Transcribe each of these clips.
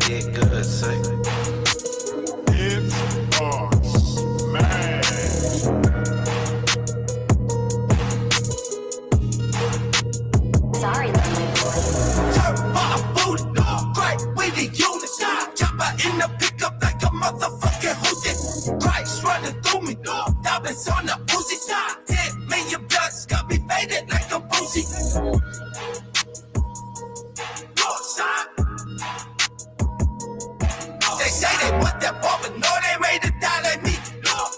did good, say. It's a smash. Sorry, lonely boy. Turn my booty, crack with the unit. Chopper in the pickup like a motherfucking hoodie. Christ running through me, diamonds on the Uzi. 10 million bloods got me faded like a boozy. Northside. They say they want that ball, but no, they ready to die like me.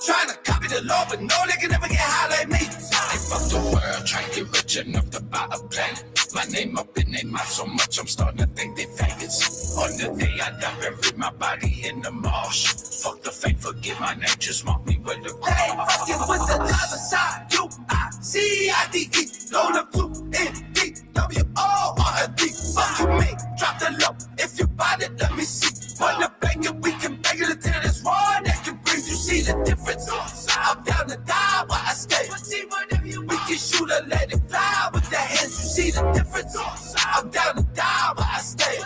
Trying to copy the law, but no, they can never get high like me. They fuck the world, trying to get rich enough to buy a planet. My name up in their mouth so much, I'm starting to think they famous. On the day I die, bury my body in the marsh. Fuck the fame, forget my name, just mark me with the cross. They fucking with the other side, U-I-C-I-D-E. Load up to N-D-W-O-R-D. Fuck you, me, drop the low. If you bought it, let me see. Wanna bang it, we can bang it until there's one that can breathe. You see the difference? I'm down to die while I stay. We can shoot or let it fly with the hands. You see the difference? I'm down to die while I stay.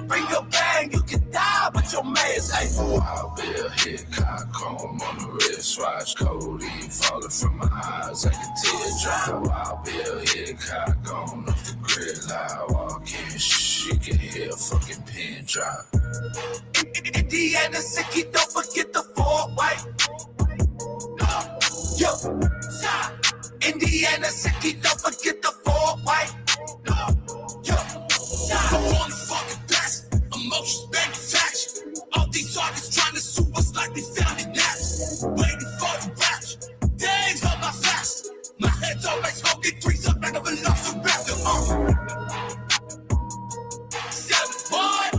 Bring your bang, you can die with your mans. Hey. Wild bill, hit cock comb on the wristwatch, codeine falling from my eyes like a teardrop. Wild bill, hit cock on off the grill. I walk in, she can hear a fucking pin drop. Indiana City, don't forget the 4-white. Yo, Indiana City, don't forget the 4-white. Yo, I'm on the fucking best, emotions manufactured. All these artists trying to sue us like they found it naps. Waiting for the rapture, days hold my fast. My head's always smoking threes up like a velociraptor. Seven, boy.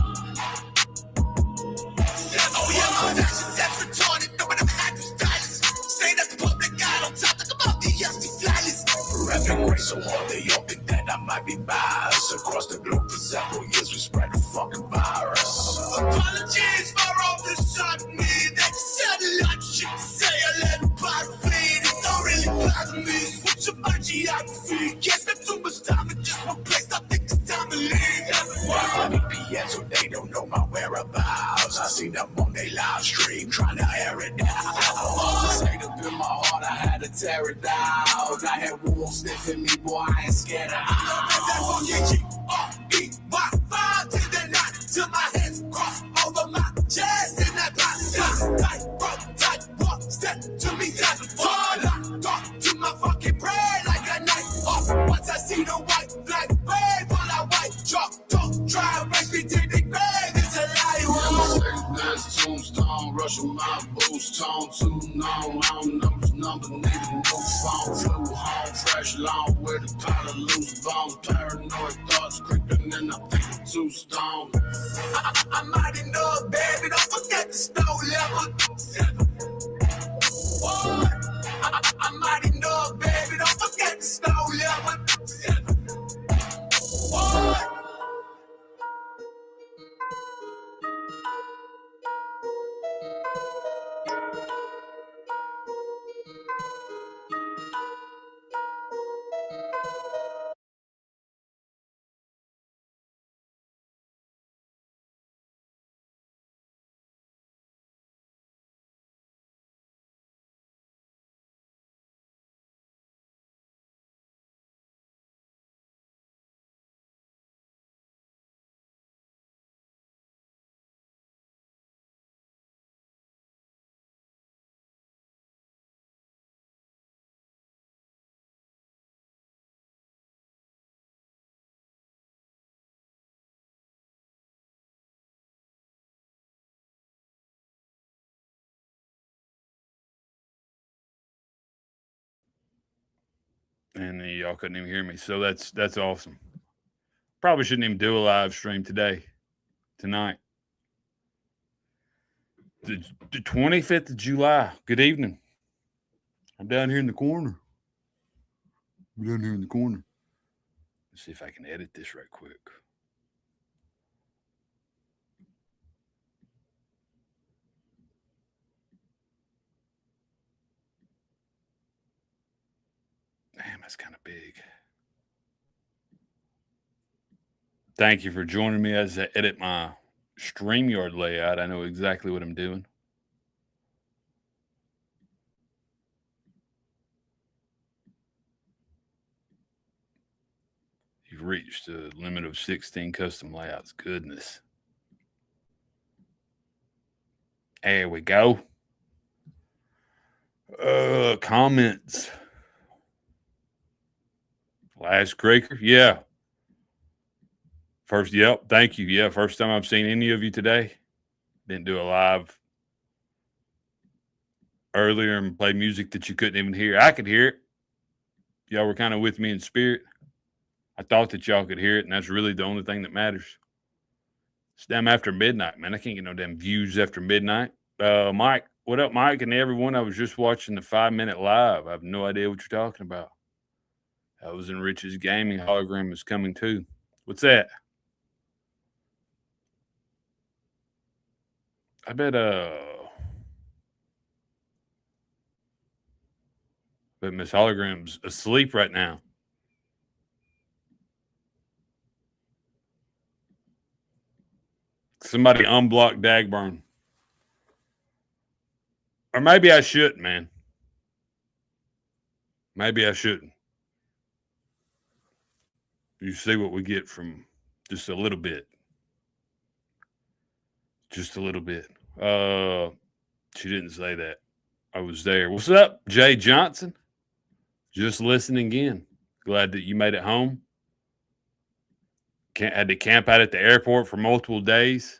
Oh yeah, my fashion sense retarded. No one ever had to stylist. Stayed at the public eye on top, like about the Yasti flylist. Rapping great so hard they all think that I might be biased. Across the globe for several years we spread the fucking virus. Apologies for all this sudden me. That just sounded like shit to say. I let them bottom feed. It don't really bother me. Switch up my geography. Can't spend too much time in just one place. I think it's time to leave. Why VPN so they don't know my whereabouts? I see them on their live stream trying to air it out. Just ate up in my heart, I had to tear it down. I had wolves sniffing me, boy, I ain't scared of owls. G-R-E-Y, 5 to the 9, till my hands cross over my chest in that box. Tight, walk, step to me, time to fall. Talk to my fucking brain like a knife. Once I see the white flag, wave full of white chalk. Don't try and race me to the grave, it's a lie. That's tombstone, rushing my boots, tone too long. Round number, need a new phone. Flew home, fresh long with a pile of loose bones. Paranoid thoughts creeping in, I think I'm too stoned. I might know, baby, don't forget the snow level. I might know, baby, don't forget the snow level. And y'all couldn't even hear me. So that's awesome. Probably shouldn't even do a live stream tonight. The 25th of July. Good evening. I'm down here in the corner. Let's see if I can edit this right quick. Damn, that's kind of big. Thank you for joining me as I edit my StreamYard layout, I know exactly what I'm doing. You've reached a limit of 16 custom layouts. Goodness. There we go. Comments. Last Creaker. Yeah. First, yep. Thank you. Yeah. First time I've seen any of you today. Didn't do a live earlier and play music that you couldn't even hear. I could hear it. Y'all were kind of with me in spirit. I thought that y'all could hear it, and that's really the only thing that matters. It's damn after midnight, man. I can't get no damn views after midnight. Mike, what up, Mike? And everyone, I was just watching the 5-minute live. I have no idea what you're talking about. I was in Rich's gaming hologram is coming too. What's that? I bet Miss Hologram's asleep right now. Somebody unblock Dagburn. Or maybe I shouldn't, man. Maybe I shouldn't. You see what we get from just a little bit. Just a little bit. She didn't say that. I was there. What's up, Jay Johnson? Just listening in. Glad that you made it home. Had to camp out at the airport for multiple days.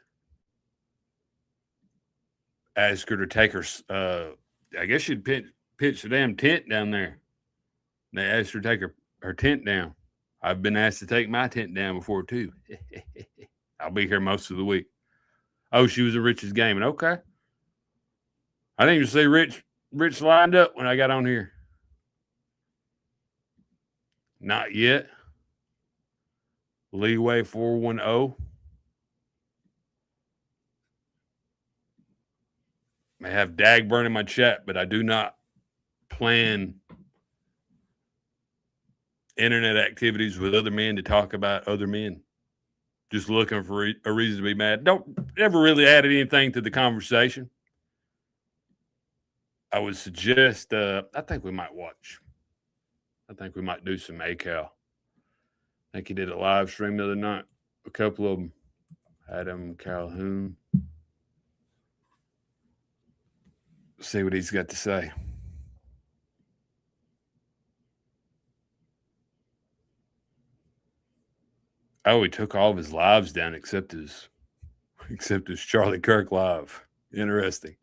Asked her to take her. I guess she'd pitch the damn tent down there. They asked her to take her tent down. I've been asked to take my tent down before too. I'll be here most of the week. Oh, she was in Rich's gaming. Okay. I didn't even see Rich lined up when I got on here. Not yet. Leeway 410. I have Dagburn in my chat, but I do not plan internet activities with other men to talk about other men. Just looking for a reason to be mad. Don't ever really add anything to the conversation. I would suggest, I think we might do some ACAL. I think he did a live stream the other night. A couple of them. Adam Calhoun. See what he's got to say. Oh, he took all of his lives down except his Charlie Kirk live. Interesting.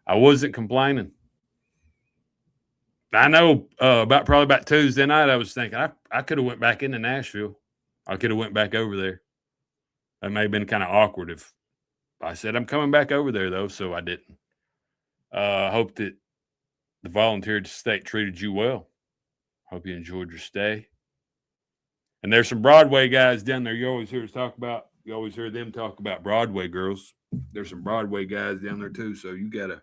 I wasn't complaining. I know probably about Tuesday night, I was thinking I could have went back into Nashville. I could have went back over there. That may have been kind of awkward if I said I'm coming back over there, though, so I didn't. I hope that the volunteer state treated you well. Hope you enjoyed your stay. And there's some Broadway guys down there. You always hear them talk about Broadway girls. There's some Broadway guys down there too, so you gotta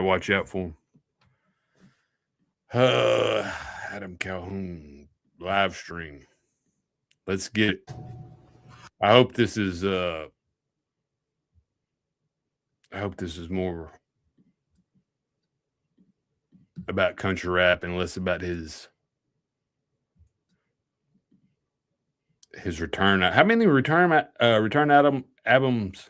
watch out for them. Adam Calhoun live stream. Let's get it. I hope this is more about country rap and less about his return. How many return albums?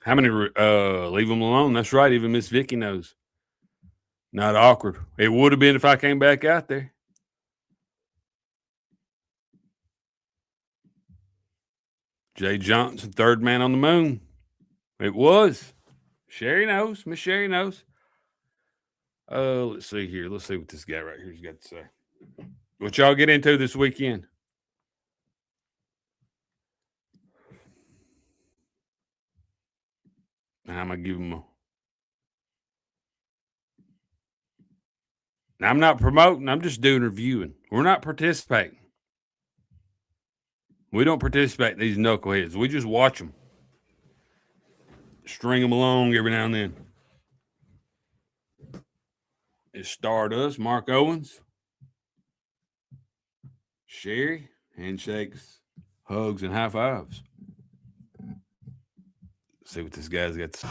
How many? Leave them alone. That's right. Even Miss Vicky knows. Not awkward. It would have been if I came back out there. Jay Johnson, third man on the moon. It was. Sherry knows. Miss Sherry knows. Let's see here. Let's see what this guy right here's got to say. What y'all get into this weekend? I'm gonna give him I'm not promoting. I'm just doing reviewing. We're not participating. We don't participate in these knuckleheads. We just watch them. String them along every now and then. It's Stardust, Mark Owens, Sherry, handshakes, hugs, and high fives. Let's see what this guy's got to say.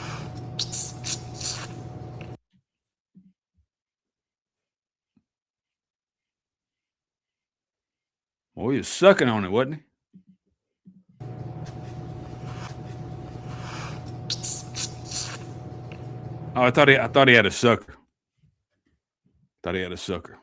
Well, he was sucking on it, wasn't he? Oh, I thought he had a sucker. Thought he had a sucker.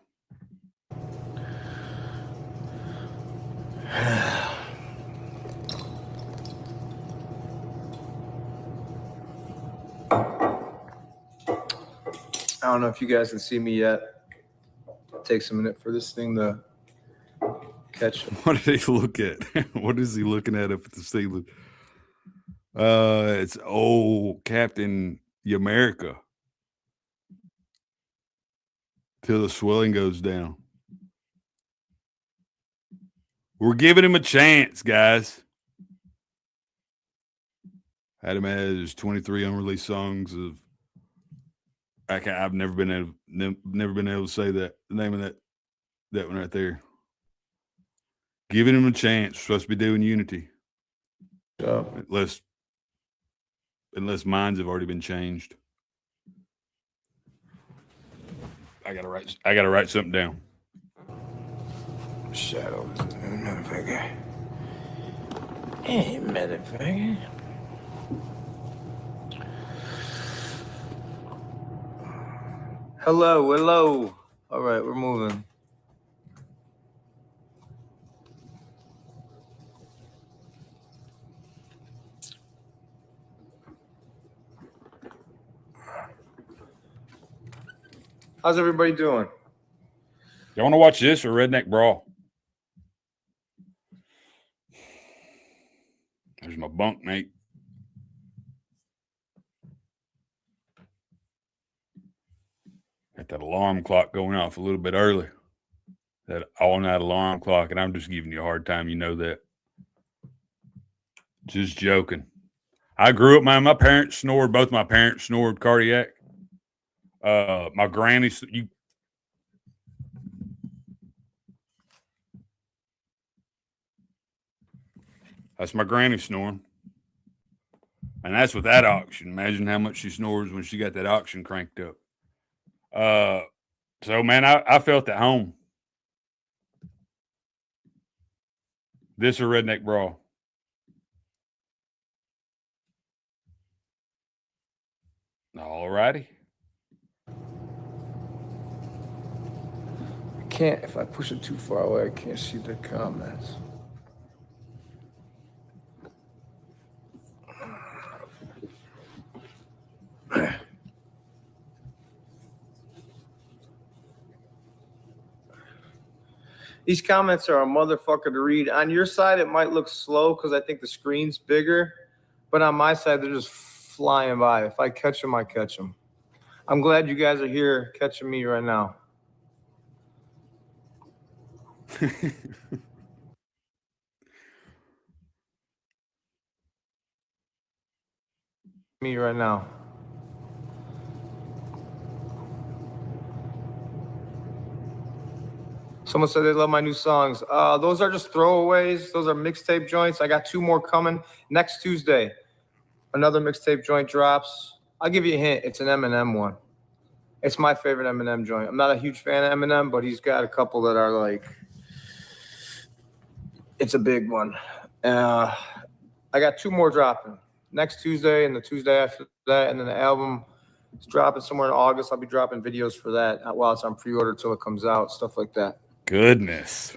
I don't know if you guys can see me yet. It takes a minute for this thing to catch him. What did he look at? What is he looking at up at the ceiling? It's old Captain America. Till the swelling goes down. We're giving him a chance, guys. Adam has 23 unreleased songs of. I've never been able to say that the name of that one right there. Giving him a chance. We're supposed to be doing Unity. Unless minds have already been changed. I gotta write something down. Shadows. Motherfucker. Hey, motherfucker. Hello. All right, we're moving. How's everybody doing? Y'all want to watch this or Redneck Brawl? There's my bunk, Nate. Got that alarm clock going off a little bit early. That all-night alarm clock, and I'm just giving you a hard time. You know that. Just joking. I grew up, man. My parents snored. Both my parents snored cardiac. My granny, that's my granny snoring. And that's with that auction. Imagine how much she snores when she got that auction cranked up. So, man, I felt at home. This or Redneck Brawl? All righty. I can't, if I push it too far away, I can't see the comments. These comments are a motherfucker to read. On your side, it might look slow because I think the screen's bigger. But on my side, they're just flying by. If I catch them, I catch them. I'm glad you guys are here catching me right now. Me right now. Someone said they love my new songs. Those are just throwaways. Those are mixtape joints. I got 2 more coming next Tuesday. Another mixtape joint drops. I'll give you a hint. It's an Eminem one. It's my favorite Eminem joint. I'm not a huge fan of Eminem, but he's got a couple that are like, it's a big one. I got 2 more dropping. Next Tuesday and the Tuesday after that, and then the album is dropping somewhere in August. I'll be dropping videos for that while it's on pre-order till it comes out, stuff like that. Goodness.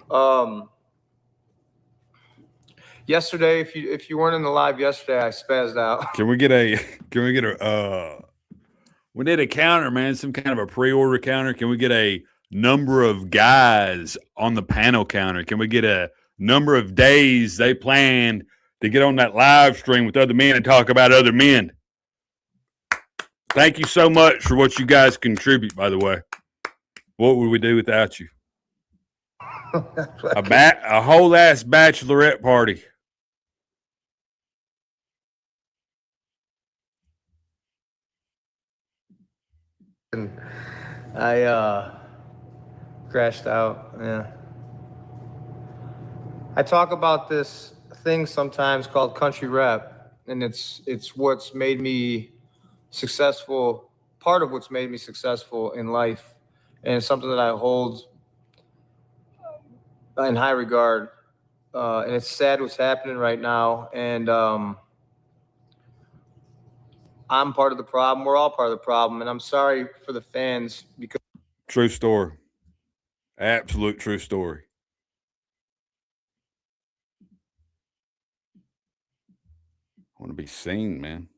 Yesterday, if you weren't in the live yesterday, I spazzed out. We need a counter, man, some kind of a pre-order counter. Can we get a number of guys on the panel counter? Can we get a number of days they planned to get on that live stream with other men and talk about other men? Thank you so much for what you guys contribute, by the way. What would we do without you? A whole ass bachelorette party. I crashed out. Yeah. I talk about this thing sometimes called country rap, and it's what's made me successful, part of what's made me successful in life, and it's something that I hold in high regard. And it's sad what's happening right now, and I'm part of the problem. We're all part of the problem, and I'm sorry for the fans because True story. Absolute true story. I want to be seen, man.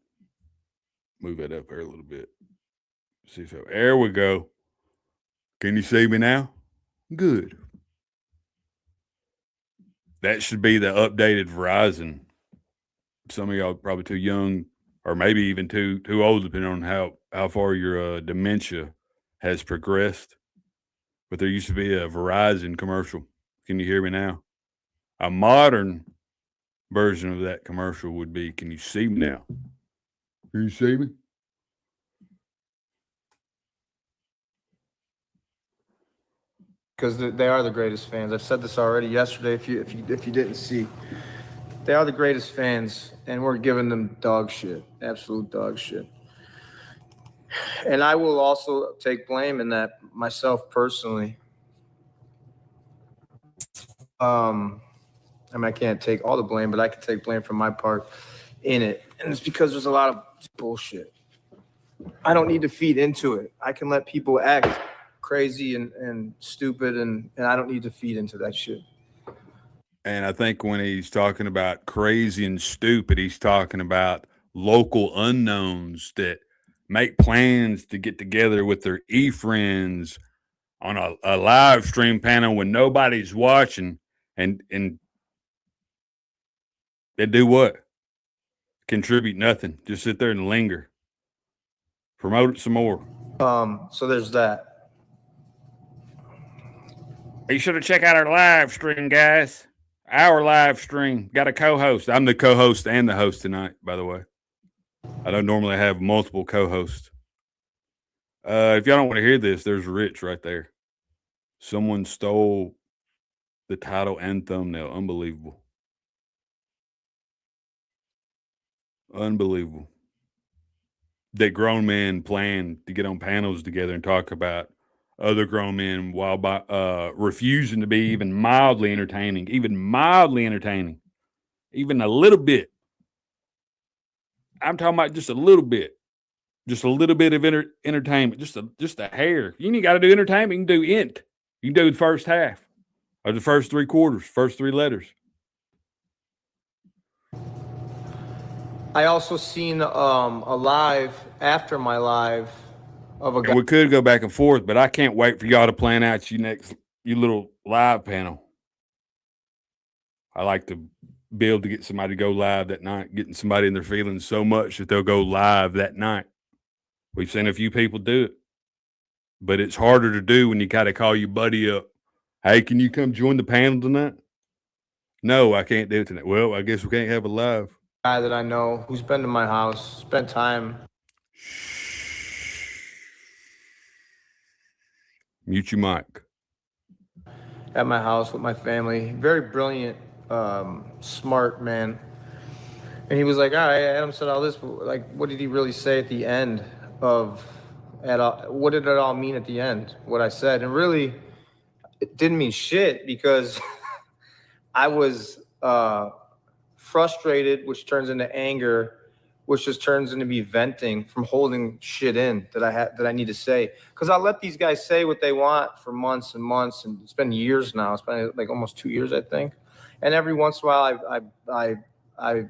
Move it up here a little bit. See, so there we go. Can you see me now? Good. That should be the updated Verizon. Some of y'all probably too young, or maybe even too old, depending on how far your dementia has progressed. But there used to be a Verizon commercial. Can you hear me now? A modern version of that commercial would be, can you see me now? Can you see me? because they are the greatest fans. I've said this already yesterday. If you didn't see, they are the greatest fans, and we're giving them dog shit, absolute dog shit. And I will also take blame in that myself personally. I mean, I can't take all the blame, but I can take blame for my part in it, and it's because there's a lot of bullshit. I don't need to feed into it. I can let people act crazy and stupid, and I don't need to feed into that shit. And I think when he's talking about crazy and stupid, he's talking about local unknowns that make plans to get together with their e-friends on a live stream panel when nobody's watching and they do what? Contribute nothing. Just sit there and linger. Promote it some more. So there's that. You should have checked out our live stream, guys. Our live stream. Got a co-host. I'm the co-host and the host tonight, by the way. I don't normally have multiple co-hosts. If y'all don't want to hear this, there's Rich right there. Someone stole the title and thumbnail. Unbelievable. Unbelievable. That grown men plan to get on panels together and talk about other grown men while refusing to be even mildly entertaining, even a little bit. I'm talking about just a little bit of entertainment, just a hair. You ain't got to do entertainment. You can do int. You can do the first half or the first 3 quarters, first 3 letters. I also seen a live after my live of a guy. And we could go back and forth, but I can't wait for y'all to plan out your little live panel. I like to be able to get somebody to go live that night, getting somebody in their feelings so much that they'll go live that night. We've seen a few people do it, but it's harder to do when you kind of call your buddy up. Hey, can you come join the panel tonight? No, I can't do it tonight. Well, I guess we can't have a live. Guy that I know who's been to my house, spent time. Mute your mic. At my house with my family. Very brilliant, smart man. And he was like, all right, Adam said all this, but like, what did he really say at the end of what did it all mean at the end? What I said. And really, it didn't mean shit because I was frustrated, which turns into anger, which just turns into me venting from holding shit in that I need to say. Because I'll let these guys say what they want for months and months, and it's been years now. It's been like almost 2 years, I think. And every once in a while, I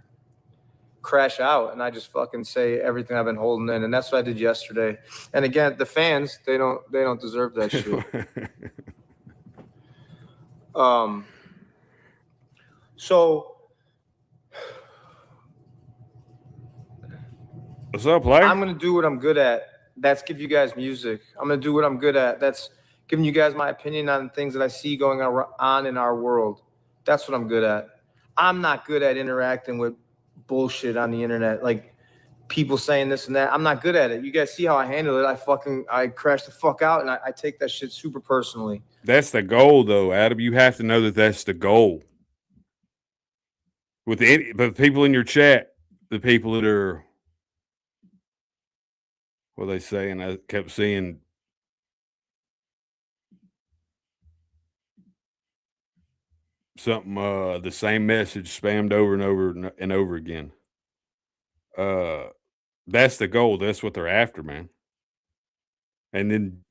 crash out and I just fucking say everything I've been holding in, and that's what I did yesterday. And again, the fans, they don't deserve that shit. So. What's up, player? I'm going to do what I'm good at. That's give you guys music. I'm going to do what I'm good at. That's giving you guys my opinion on things that I see going on in our world. That's what I'm good at. I'm not good at interacting with bullshit on the internet, like people saying this and that. I'm not good at it. You guys see how I handle it. I crash the fuck out, and I take that shit super personally. That's the goal, though, Adam. You have to know that that's the goal. With the people in your chat, the people that are, what are they saying? I kept seeing something, the same message spammed over and over and over again. That's the goal. That's what they're after, man. And then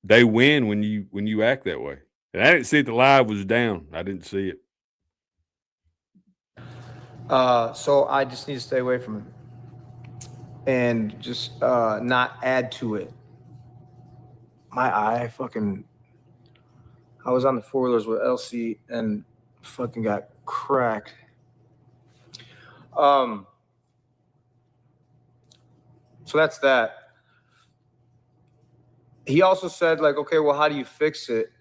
they win when you act that way. And I didn't see it. The live was down. I didn't see it. So I just need to stay away from it and just not add to it. I was on the four-wheelers with LC and fucking got cracked. So that's that. He also said, like, okay, well, how do you fix it?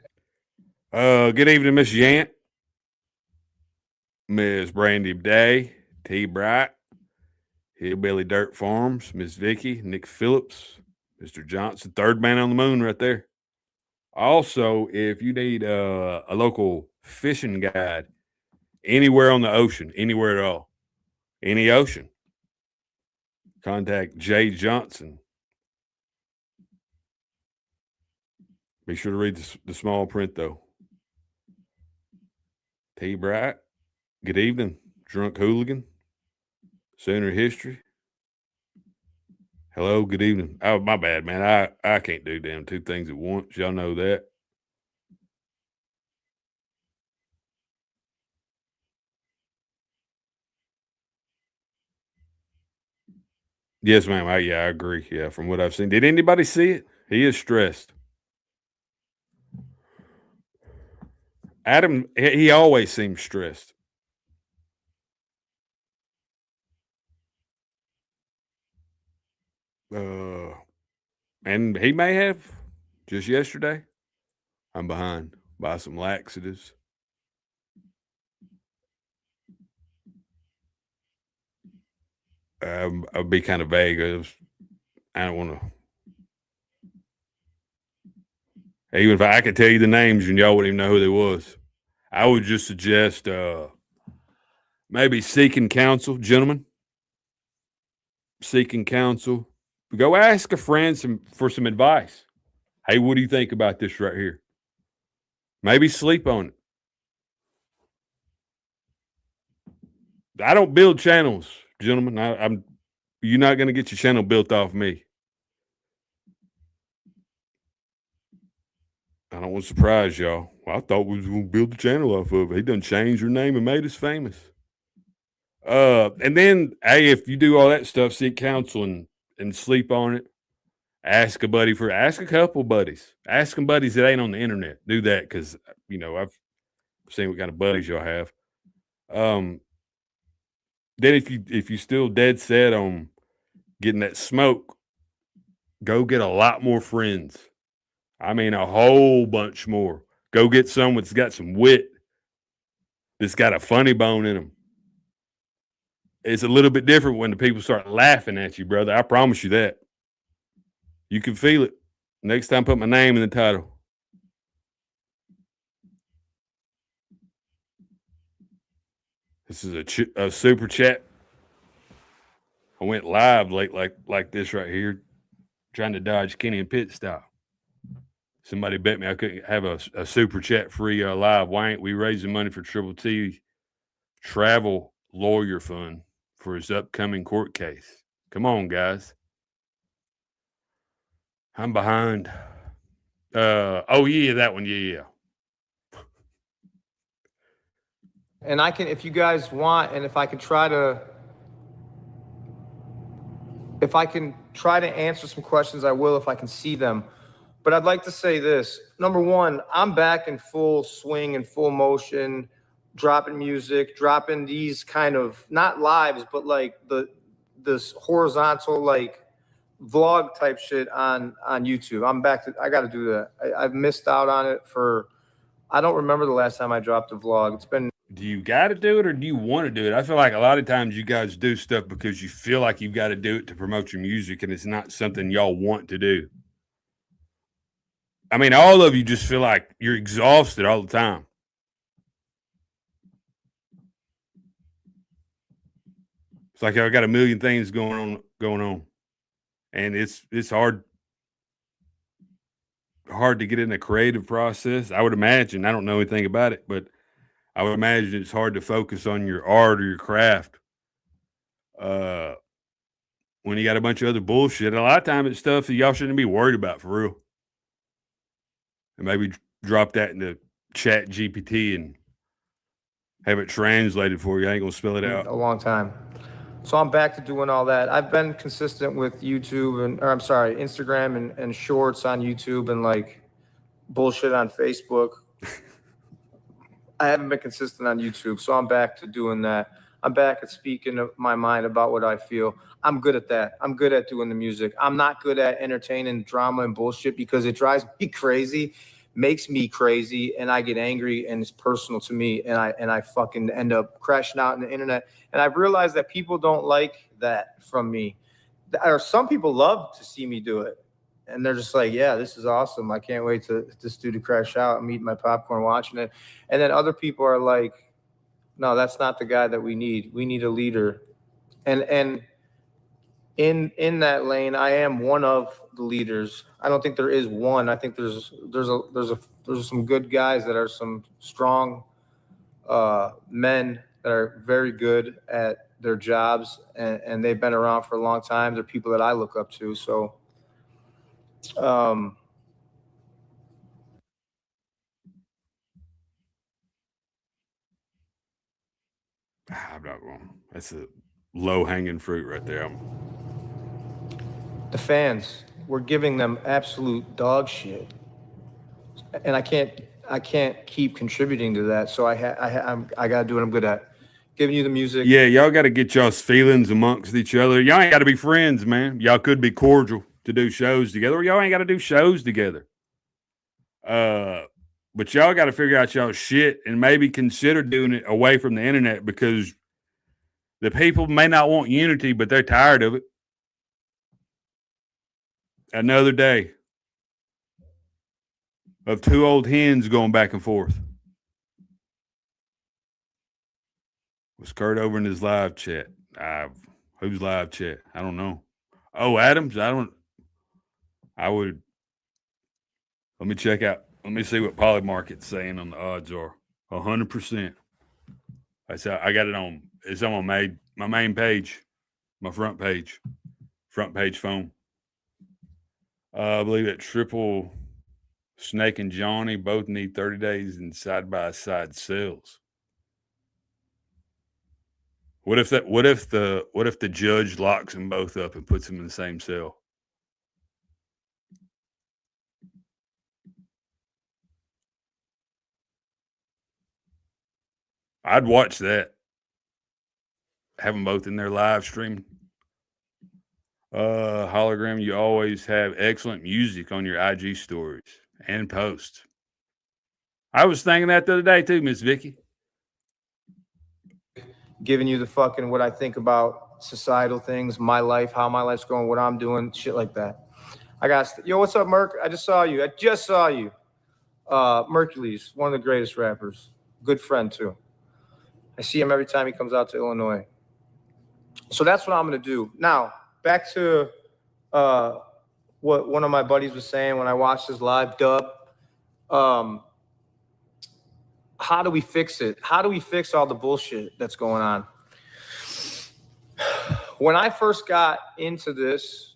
Good evening, Miss Yant, Miss Brandy Day, T. Bright, Hillbilly Dirt Farms, Miss Vicky, Nick Phillips, Mr. Johnson, third man on the moon right there. Also, if you need a local fishing guide anywhere on the ocean, anywhere at all, any ocean, contact Jay Johnson. Be sure to read the small print, though. T. Bright, good evening, Drunk Hooligan, Sooner History. Hello, good evening. Oh, my bad, man. I can't do damn two things at once. Y'all know that. Yes, ma'am. I agree. Yeah, from what I've seen. Did anybody see it? He is stressed. Adam, he always seems stressed. And he may have just yesterday. I'm behind. Buy some laxatives. I'll be kind of vague. I don't want to. Even if I could tell you the names and y'all wouldn't even know who they was, I would just suggest maybe seeking counsel, gentlemen. Seeking counsel. Go ask a friend for some advice. Hey, what do you think about this right here? Maybe sleep on it. I don't build channels, gentlemen. You're not going to get your channel built off me. I don't want to surprise y'all. Well, I thought we was going to build the channel off of it. He done changed your name and made us famous. And then, hey, if you do all that stuff, seek counsel and sleep on it. Ask a couple buddies. Ask some buddies that ain't on the internet. Do that because, I've seen what kind of buddies y'all have. Then if you still dead set on getting that smoke, go get a lot more friends. I mean, a whole bunch more. Go get someone that's got some wit, that's got a funny bone in them. It's a little bit different when the people start laughing at you, brother. I promise you that. You can feel it. Next time, put my name in the title. This is a super chat. I went live late like this right here, trying to dodge Kenny and Pitt style. Somebody bet me I couldn't have a super chat free live. Why ain't we raising money for Triple T travel lawyer fund for his upcoming court case? Come on, guys. I'm behind. Oh yeah, that one. Yeah. And I can, if you guys want, and if I can try to answer some questions, I will if I can see them. But I'd like to say this. Number one, I'm back in full swing and full motion, dropping music, dropping these kind of, not lives, but like this horizontal, like vlog type shit on YouTube. I'm back to. I got to do that. I've missed out on it for. I don't remember the last time I dropped a vlog. It's been. Do you got to do it or do you want to do it? I feel like a lot of times you guys do stuff because you feel like you've got to do it to promote your music, and it's not something y'all want to do. I mean, all of you just feel like you're exhausted all the time. It's like I got a million things going on, and it's hard to get in a creative process. I would imagine. I don't know anything about it, but I would imagine it's hard to focus on your art or your craft when you got a bunch of other bullshit. And a lot of times it's stuff that y'all shouldn't be worried about for real. And maybe drop that into Chat GPT and have it translated for you. I ain't gonna spell it out. A long time. So I'm back to doing all that. I've been consistent with YouTube Instagram and shorts on YouTube and like bullshit on Facebook. I haven't been consistent on YouTube, so I'm back to doing that. I'm back at speaking my mind about what I feel. I'm good at that. I'm good at doing the music. I'm not good at entertaining drama and bullshit because it drives me crazy, makes me crazy, and I get angry and it's personal to me, and I fucking end up crashing out on the internet. And I've realized that people don't like that from me. Or some people love to see me do it. And they're just like, yeah, this is awesome. I can't wait to this dude to crash out. I'm eating my popcorn watching it. And then other people are like, no, that's not the guy that we need. We need a leader. And in that lane, I am one of the leaders. I don't think there is one. I think there's some good guys that are some strong men that are very good at their jobs, and they've been around for a long time. They're people that I look up to. So I'm not wrong. That's a low hanging fruit right there. The fans, we're giving them absolute dog shit, and I can't keep contributing to that. So I got to do what I'm good at, giving you the music. Yeah, y'all got to get y'all's feelings amongst each other. Y'all ain't got to be friends, man. Y'all could be cordial to do shows together, or y'all ain't got to do shows together. But y'all got to figure out y'all shit and maybe consider doing it away from the internet, because the people may not want unity, but they're tired of it. Another day of two old hens going back and forth. Was Kurt over in his live chat? Who's live chat? I don't know. Oh, Adams? Let me check out. Let me see what Polymarket's saying on the odds are. 100%. I got it on. It's on my main page, my front page phone. I believe that Triple Snake and Johnny both need 30 days in side-by-side cells. What if the judge locks them both up and puts them in the same cell? I'd watch that. Have them both in their live stream. Hologram, you always have excellent music on your IG stories and posts. I was thinking that the other day too, Miss Vicky. Giving you the fucking what I think about societal things, my life, how my life's going, what I'm doing, shit like that. Yo, what's up, Merc? I just saw you. Mercules, one of the greatest rappers. Good friend too. I see him every time he comes out to Illinois. So that's what I'm gonna do. Now, back to what one of my buddies was saying when I watched his live dub. How do we fix it? How do we fix all the bullshit that's going on? When I first got into this,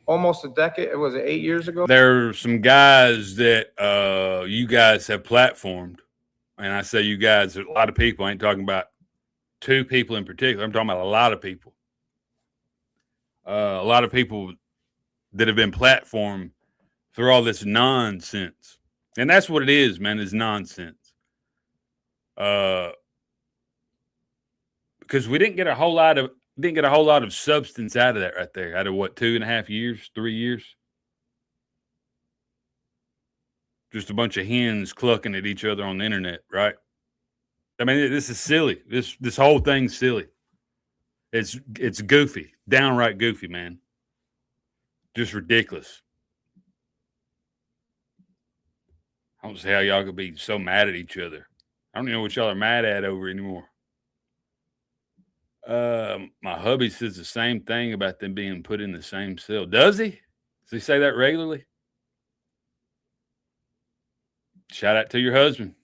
almost a decade, it was 8 years ago. There are some guys that you guys have platformed. And I say you guys, a lot of people. I ain't talking about two people in particular. I'm talking about a lot of people. A lot of people that have been platformed through all this nonsense. And that's what it is, man, is nonsense. Because we didn't get a whole lot of Didn't get a whole lot of substance out of that right there. Out of what, 2.5 years, 3 years? Just a bunch of hens clucking at each other on the internet, right? I mean, this is silly. This whole thing's silly. It's goofy, downright goofy, man. Just ridiculous. I don't see how y'all could be so mad at each other. I don't even know what y'all are mad at over anymore. My hubby says the same thing about them being put in the same cell. Does he? Does he say that regularly? Shout out to your husband.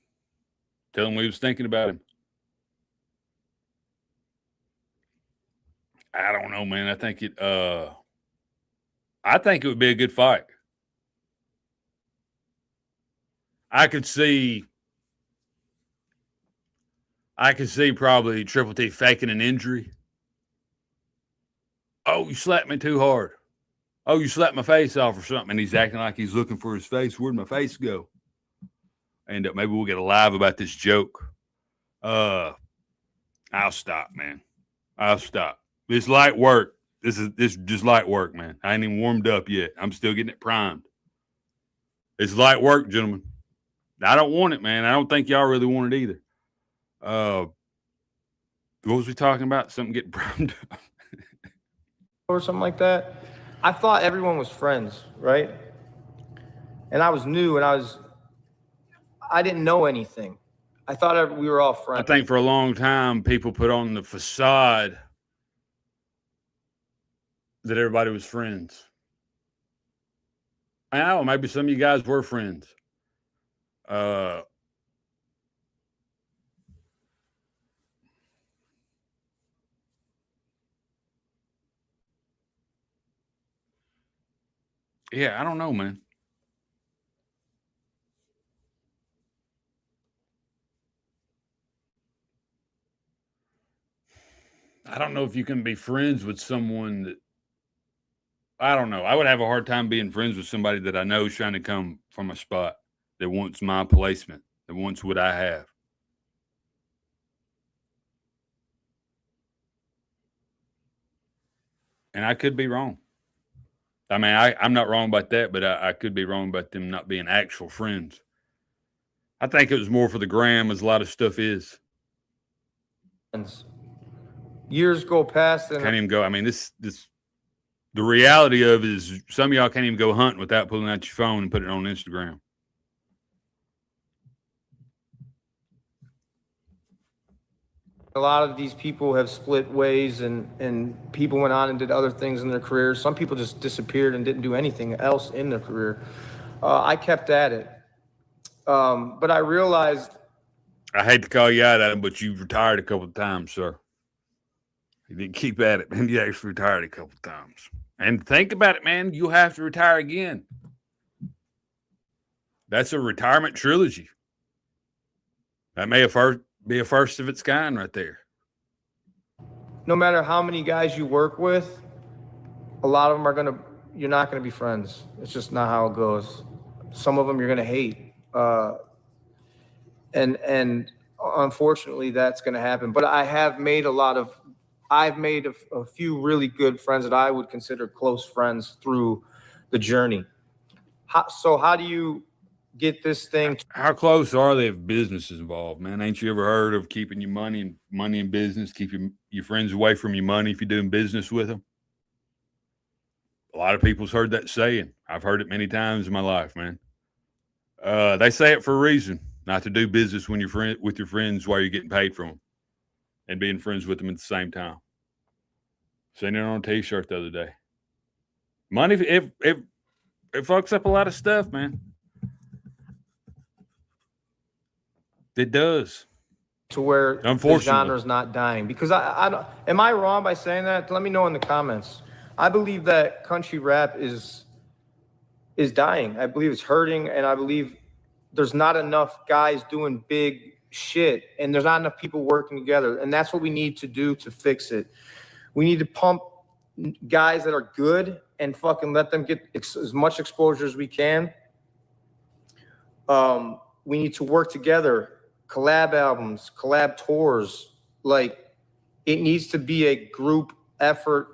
Tell him we was thinking about him. I don't know, man. I think it would be a good fight. I could see probably Triple T faking an injury. Oh, you slapped me too hard. Oh, you slapped my face off or something. And he's acting like he's looking for his face. Where'd my face go? And maybe we'll get a live about this joke. I'll stop, man. I'll stop. This light work. This is just light work, man. I ain't even warmed up yet. I'm still getting it primed. It's light work, gentlemen. I don't want it, man. I don't think y'all really want it either. What was we talking about? Something getting primed up. Or something like that. I thought everyone was friends, right? And I was new, and I didn't know anything. I thought we were all friends. I think for a long time, people put on the facade that everybody was friends. I know, maybe some of you guys were friends. Yeah, I don't know, man. I don't know if you can be friends with someone that, I don't know. I would have a hard time being friends with somebody that I know is trying to come from a spot that wants my placement, that wants what I have. And I could be wrong. I mean, I'm not wrong about that, but I could be wrong about them not being actual friends. I think it was more for the gram, as a lot of stuff is. Years go past, and Can't even go. I mean, the reality of it is some of y'all can't even go hunting without pulling out your phone and putting it on Instagram. a lot of these people have split ways, and people went on and did other things in their careers. Some people just disappeared and didn't do anything else in their career. I kept at it. But I realized. I hate to call you out at him, but you've retired a couple of times, sir. You didn't keep at it, man. You actually retired a couple of times. And think about it, man. You'll have to retire again. That's a retirement trilogy. That may be a first of its kind right there. No matter how many guys you work with, a lot of them you're not going to be friends. It's just not how it goes. Some of them you're going to hate. And unfortunately that's going to happen. But I've made a few really good friends that I would consider close friends through the journey. How do you get this thing? How close are they if business is involved, man? Ain't you ever heard of keeping your money in business, keep your friends away from your money if you're doing business with them? A lot of people's heard that saying. I've heard it many times in my life, man. They say it for a reason, not to do business with your friends while you're getting paid from them and being friends with them at the same time. Seen it on a t-shirt the other day. Money, it fucks up a lot of stuff, man. It does. To where the genre is not dying. Because I don't, am I wrong by saying that? Let me know in the comments. I believe that country rap is dying. I believe it's hurting, and I believe there's not enough guys doing big shit, and there's not enough people working together. And that's what we need to do to fix it. We need to pump guys that are good and fucking let them get as much exposure as we can. We need to work together. Collab albums, collab tours. Like, it needs to be a group effort,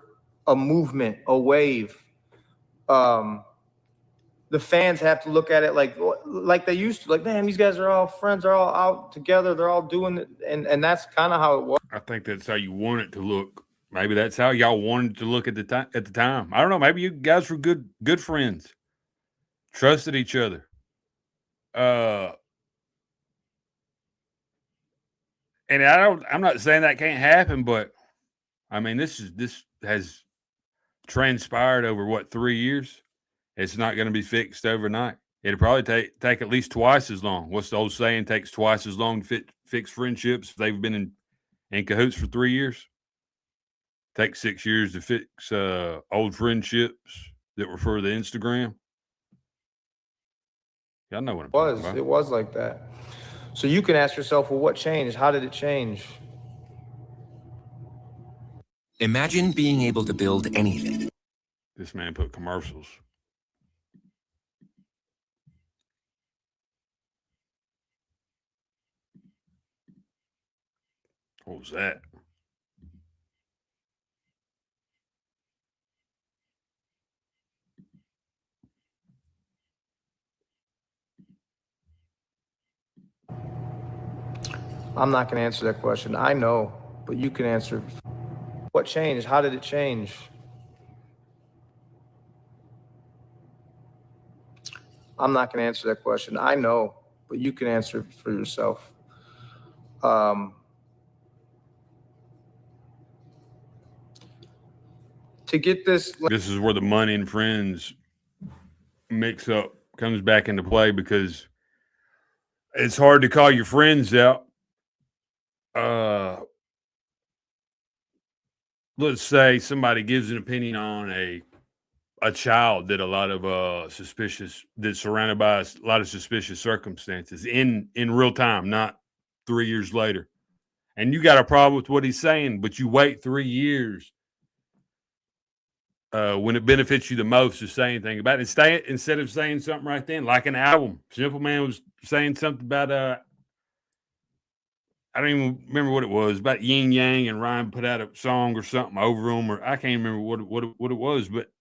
a movement, a wave. The fans have to look at it like they used to. Like, man, these guys are all friends. They're all out together. They're all doing it. And that's kind of how it was. I think that's how you want it to look. Maybe that's how y'all wanted to look at the time. I don't know. Maybe you guys were good friends, trusted each other. And I'm not saying that can't happen, but I mean, this has transpired over what, 3 years? It's not going to be fixed overnight. It'll probably take at least twice as long. What's the old saying? Takes twice as long to fix friendships if they've been in cahoots for 3 years. Takes 6 years to fix old friendships that were for the Instagram. Y'all know what I'm talking about. It was like that. So you can ask yourself, well, what changed? How did it change? Imagine being able to build anything. This man put commercials. What was that? I'm not going to answer that question. I know, but you can answer. What changed? How did it change? I'm not going to answer that question. I know, but you can answer for yourself. To get this. This is where the money and friends mix up comes back into play, because it's hard to call your friends out. Let's say somebody gives an opinion on a child that a lot of that's surrounded by a lot of suspicious circumstances in real time, not 3 years later. And you got a problem with what he's saying, but you wait 3 years when it benefits you the most to say anything about it. Instead of saying something right then, like an album. Simple Man was saying something about I don't even remember what it was, about Yin Yang, and Ryan put out a song or something over them, or I can't remember what it was. But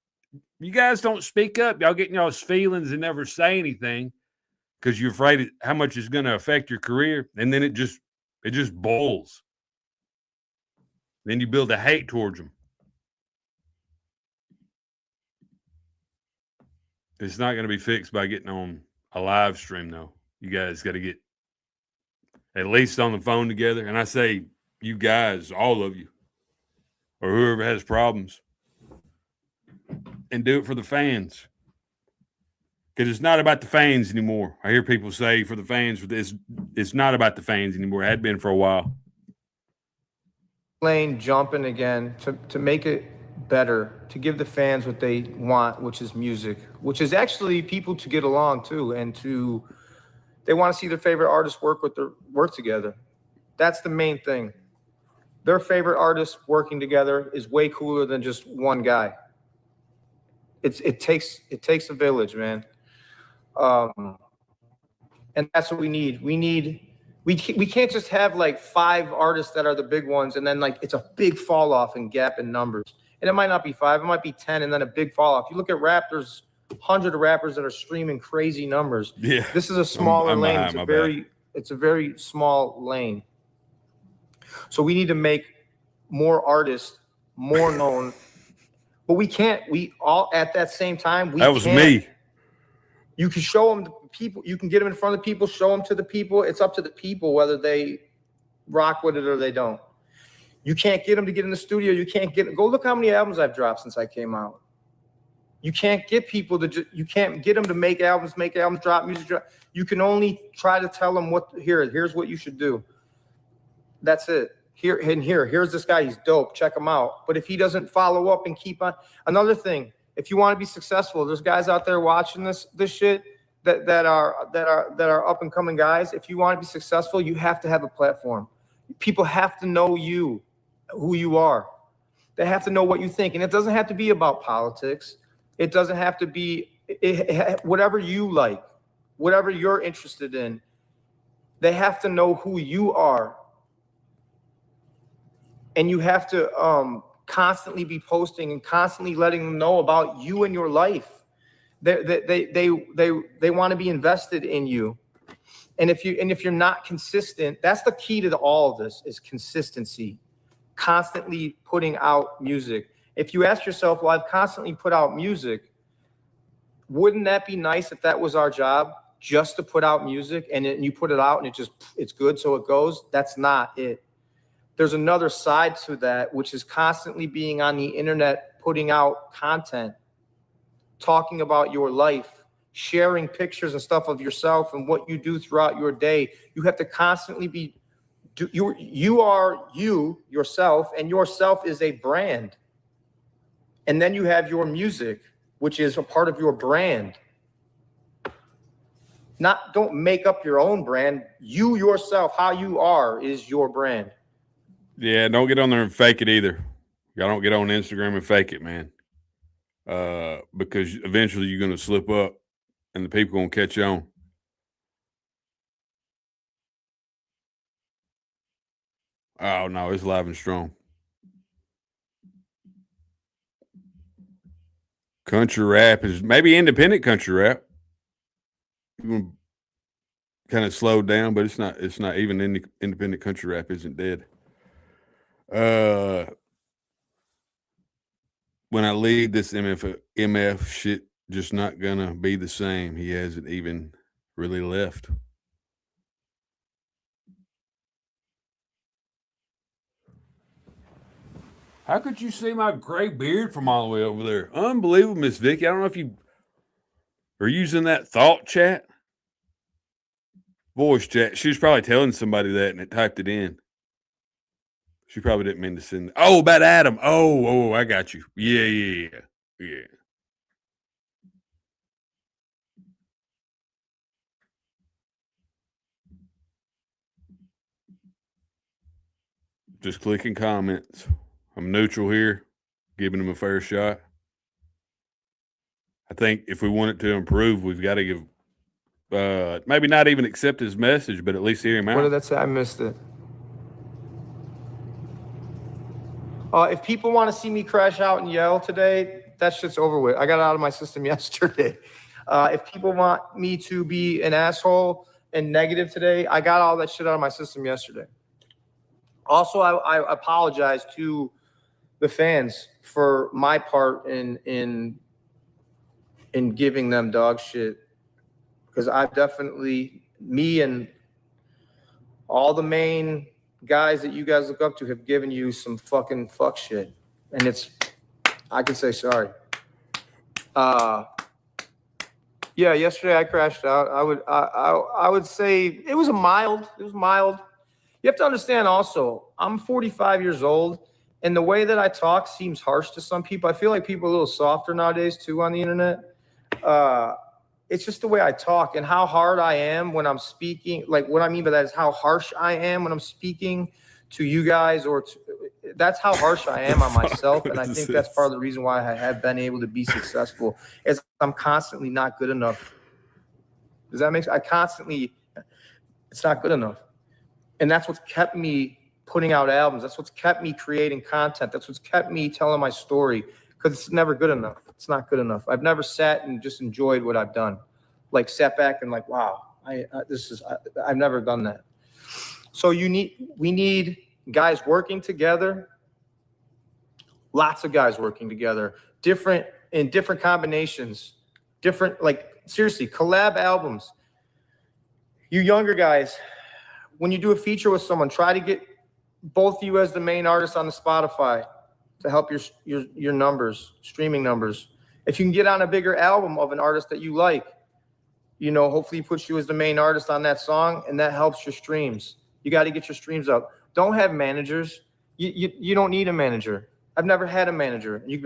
you guys don't speak up. Y'all getting y'all's feelings and never say anything because you're afraid of how much it's going to affect your career, and then it just boils. Then you build a hate towards them. It's not going to be fixed by getting on a live stream, though. You guys got to get at least on the phone together. And I say you guys, all of you, or whoever has problems, and do it for the fans. Because it's not about the fans anymore. I hear people say for the fans, for this, it's not about the fans anymore. It had been for a while. Lane jumping again to make it better, to give the fans what they want, which is music, which is actually people to get along too, and they want to see their favorite artists work together. That's the main thing. Their favorite artists working together is way cooler than just one guy. It takes a village, man. And that's what we need. We can't just have like 5 artists that are the big ones, and then like it's a big fall off and gap in numbers. And it might not be 5, it might be 10, and then a big fall off. You look at rappers, 100 rappers that are streaming crazy numbers. Yeah, this is a smaller lane. It's a very small lane. So we need to make more artists more known, but we can't. We all at that same time. That was me. You can show them to people. You can get them in front of people. Show them to the people. It's up to the people whether they rock with it or they don't. You can't get them to get in the studio. You can't go look how many albums I've dropped since I came out. You can't get people to you can't get them to make albums, drop music. You can only try to tell them here's what you should do. That's it. Here's this guy. He's dope. Check him out. But if he doesn't follow up and keep on, another thing, if you want to be successful, there's guys out there watching this shit that are up and coming guys. If you want to be successful, you have to have a platform. People have to know you, who you are. They have to know what you think, and it doesn't have to be about politics. It doesn't have to be whatever you like, whatever you're interested in. They have to know who you are, and you have to constantly be posting and constantly letting them know about you and your life. They want to be invested in you. And if you're not consistent, that's the key to all of this, is consistency. Constantly putting out music. If you ask yourself, well, I've constantly put out music, wouldn't that be nice if that was our job, just to put out music, and then you put it out and it's good so it goes? That's not it. There's another side to that, which is constantly being on the internet, putting out content, talking about your life, sharing pictures and stuff of yourself and what you do throughout your day. You have to constantly be, you are you, yourself, and yourself is a brand. And then you have your music, which is a part of your brand. Don't make up your own brand. You yourself, how you are, is your brand. Yeah, don't get on there and fake it either. Y'all don't get on Instagram and fake it, man. Because eventually you're going to slip up and the people going to catch on. Oh, no, it's live and strong. Country rap is maybe independent country rap. Kind of slowed down, but it's not even independent country rap isn't dead. When I leave, this MF shit just not gonna be the same. He hasn't even really left. How could you see my gray beard from all the way over there? Unbelievable, Miss Vicky. I don't know if you are using that thought chat, voice chat. She was probably telling somebody that and it typed it in. She probably didn't mean to send. Oh, about Adam. Oh, I got you. Yeah. Just clicking comments. I'm neutral here, giving him a fair shot. I think if we want it to improve, we've got to give, maybe not even accept his message, but at least hear him out. What did that say? I missed it. If people want to see me crash out and yell today, that shit's over with. I got it out of my system yesterday. If people want me to be an asshole and negative today, I got all that shit out of my system yesterday. Also, I apologize to the fans for my part in giving them dog shit, because I've definitely, me and all the main guys that you guys look up to have given you some fucking fuck shit, and I can say sorry. Yeah, yesterday I crashed out. I would say it was mild. You have to understand also, I'm 45 years old, and the way that I talk seems harsh to some people. I feel like people are a little softer nowadays too on the internet. It's just the way I talk and how hard I am when I'm speaking. Like, what I mean by that is how harsh I am when I'm speaking to you guys, that's how harsh I am on myself. And I think that's part of the reason why I have been able to be successful, is I'm constantly not good enough. Does that make sense? It's not good enough. And that's what's kept me putting out albums. That's what's kept me creating content. That's what's kept me telling my story, because it's never good enough. It's not good enough. I've never sat and just enjoyed what I've done, like sat back and like, wow, I've never done that. So we need guys working together, lots of guys working together, in different combinations, seriously, collab albums. You younger guys, when you do a feature with someone, try to get both of you as the main artists on the Spotify to help your numbers, streaming numbers. If you can get on a bigger album of an artist that you like, hopefully he puts you as the main artist on that song, and that helps your streams. You got to get your streams up. Don't have managers. You don't need a manager. I've never had a manager. You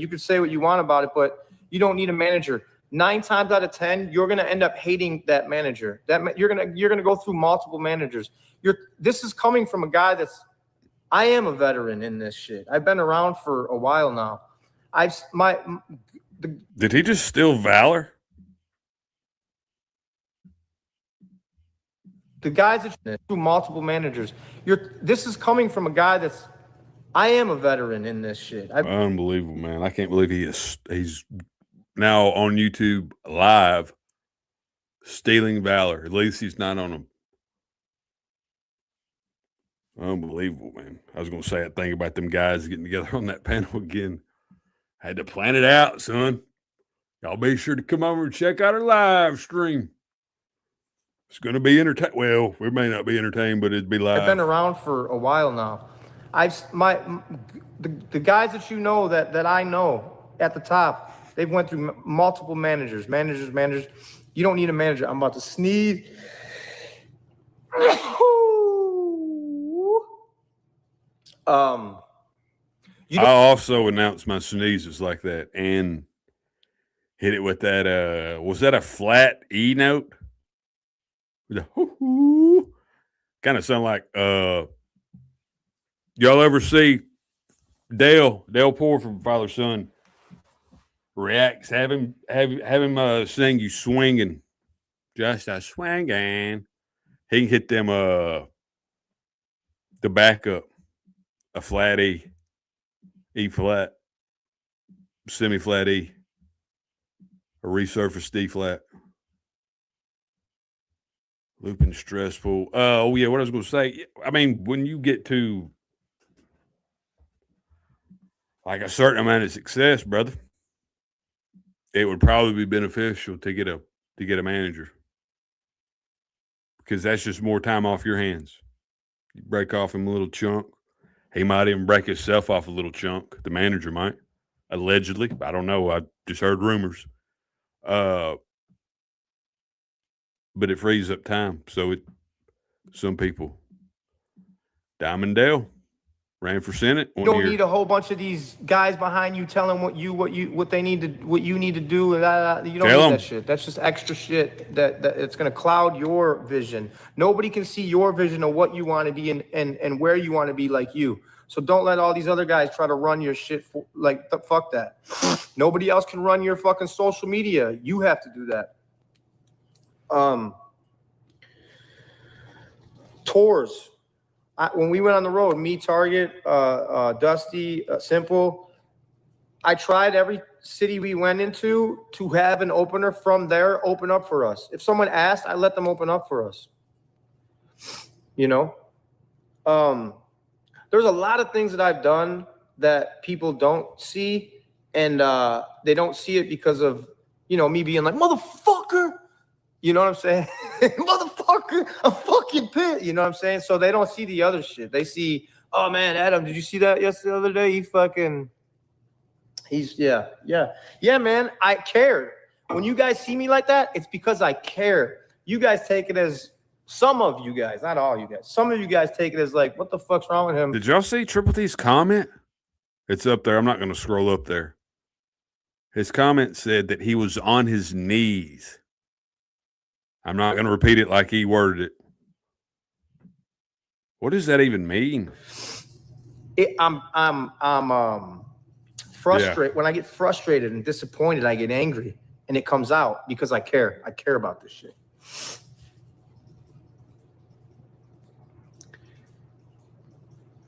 could say what you want about it, but you don't need a manager. 9 times out of 10, you're gonna end up hating that manager. You're gonna go through multiple managers. This is coming from a guy I am a veteran in this shit. I've been around for a while now. Did he just steal Valor? The guys that through multiple managers. This is coming from a guy I am a veteran in this shit. Unbelievable, man. I can't believe he's now on YouTube live stealing valor. At least he's not on them. Unbelievable, man. I was going to say that thing about them guys getting together on that panel again. I had to plan it out, son. Y'all be sure to come over and check out our live stream. It's going to be entertaining. Well, we may not be entertained, but it'd be live. I've been around for a while now. The guys that you know that I know at the top, they've went through multiple managers. You don't need a manager. I'm about to sneeze. I also announced my sneezes like that and hit it with that. Was that a flat E note? Kind of sound like y'all ever see Dale Poor from Father Son reacts? Have him sing "You Swinging," just a swinging. He can hit them the backup, a flat E flat, semi flat E, a resurfaced D flat. Looping stressful. Oh yeah, what I was going to say. I mean, when you get to like a certain amount of success, brother, it would probably be beneficial to get a manager, because that's just more time off your hands. You break off him a little chunk. He might even break himself off a little chunk. The manager might, allegedly. I don't know. I just heard rumors. But it frees up time. So some people. Diamond Dale ran for Senate. You don't need a whole bunch of these guys behind you telling what you need to do. And you don't need that shit. That's just extra shit that it's gonna cloud your vision. Nobody can see your vision of what you want to be and where you want to be like you. So don't let all these other guys try to run your shit fuck that. Nobody else can run your fucking social media. You have to do that. Tours. When we went on the road, me, Target, Dusty, Simple, I tried every city we went into to have an opener from there open up for us. If someone asked, I let them open up for us. You know? There's a lot of things that I've done that people don't see, and they don't see it because of, me being like, motherfucker. You know what I'm saying? Motherfucker, a fucking pit. You know what I'm saying? So they don't see the other shit. They see, oh man, Adam, did you see that the other day? Yeah, man. I care. When you guys see me like that, it's because I care. You guys take it as, some of you guys, not all you guys, some of you guys take it as like, what the fuck's wrong with him? Did y'all see Triple T's comment? It's up there. I'm not going to scroll up there. His comment said that he was on his knees. I'm not going to repeat it like he worded it. What does that even mean? I'm frustrated. Yeah. When I get frustrated and disappointed, I get angry, and it comes out because I care. I care about this shit.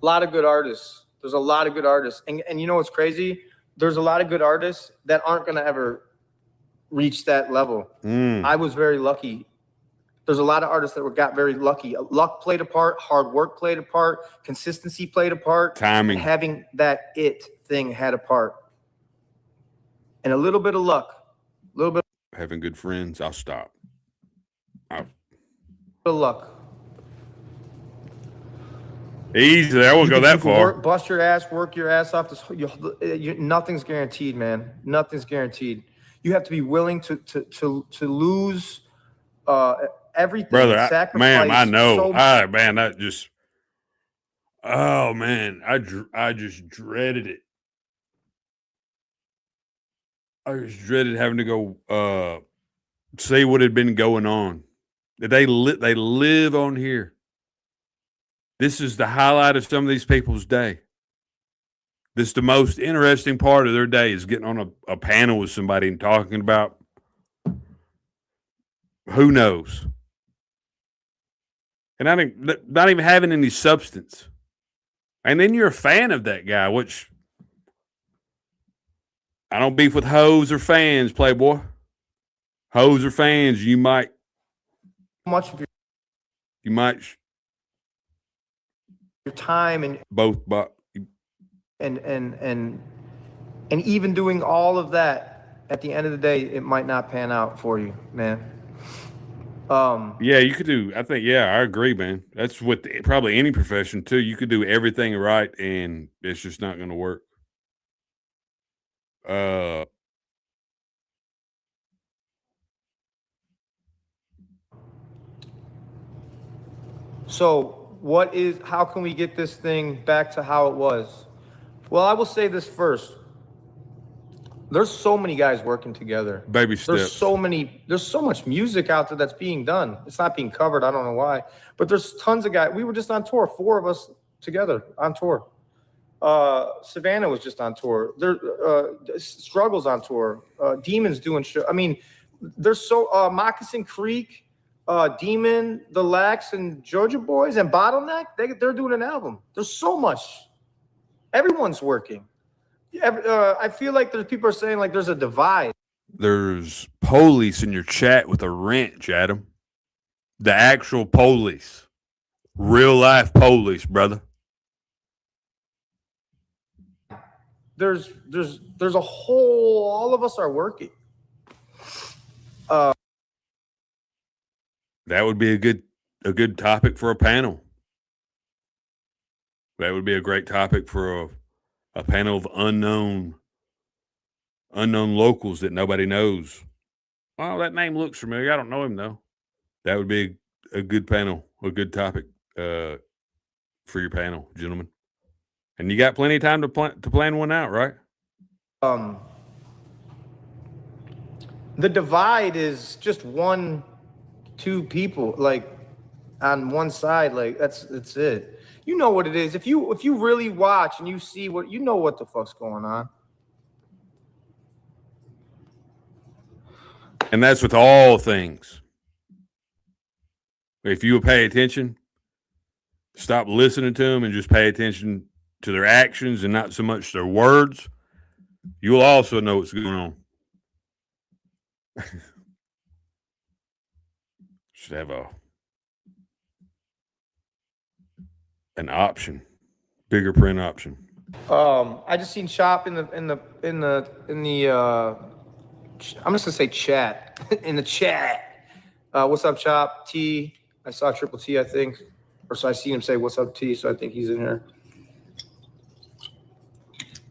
A lot of good artists. There's a lot of good artists, and you know what's crazy? There's a lot of good artists that aren't going to ever reach that level. I was very lucky. There's a lot of artists that got very lucky. Luck played a part. Hard work played a part. Consistency played a part. Timing. Having that thing had a part. And a little bit of luck. A little bit. Having good friends. I'll stop. Of luck. Easy. I won't go that far. Bust your ass. Work your ass off. Nothing's guaranteed, man. Nothing's guaranteed. You have to be willing to lose everything. Brother, I know. That just. Oh man, I just dreaded it. I just dreaded having to go see what had been going on. They live on here. This is the highlight of some of these people's day. This is the most interesting part of their day, is getting on a panel with somebody and talking about who knows. And not even having any substance. And then you're a fan of that guy, which I don't beef with hoes or fans, Playboy. Hoes or fans, you might Much of your time and both, but and even doing all of that, at the end of the day, it might not pan out for you, man. yeah, you could do. I think, yeah, I agree, man. That's with probably any profession too. You could do everything right, and it's just not going to work. So how can we get this thing back to how it was? Well, I will say this first. There's so many guys working together. Baby steps. There's so much music out there that's being done. It's not being covered. I don't know why, but there's tons of guys. We were just on tour, 4 of us together on tour. Savannah was just on tour. Struggles on tour. Demons doing show. I mean, there's Moccasin Creek, Demon, the Lax, and Georgia Boys, and Bottleneck. They're doing an album. There's so much. Everyone's working. I feel like people are saying like there's a divide. There's police in your chat with a wrench, Adam. The actual police. Real life police, brother. There's a whole, all of us are working. That would be a good topic for a panel. That would be a great topic for a panel of unknown locals that nobody knows. Oh, that name looks familiar. I don't know him though. That would be a good panel, a good topic for your panel, gentlemen. And you got plenty of time to plan one out, right? The divide is just 1-2 people, like on one side, like that's it. You know what it is. If you really watch and you see what the fuck's going on. And that's with all things. If you would pay attention, stop listening to them and just pay attention to their actions and not so much their words, you'll also know what's going on. Should have an option, bigger print option. I just seen Chop in the I'm just gonna say chat in the chat. What's up, Chop? T. I saw Triple T, I think, or so I seen him say what's up, T. So I think he's in here.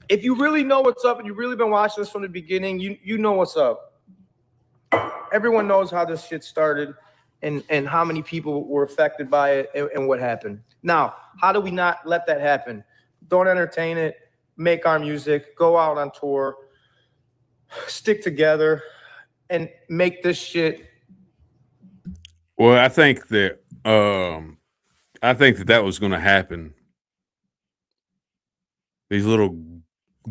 If you really know what's up and you've really been watching this from the beginning, you know what's up. Everyone knows how this shit started and how many people were affected by it and what happened. Now, how do we not let that happen? Don't entertain it. Make our music. Go out on tour. Stick together and make this shit. Well, I think that was going to happen. These little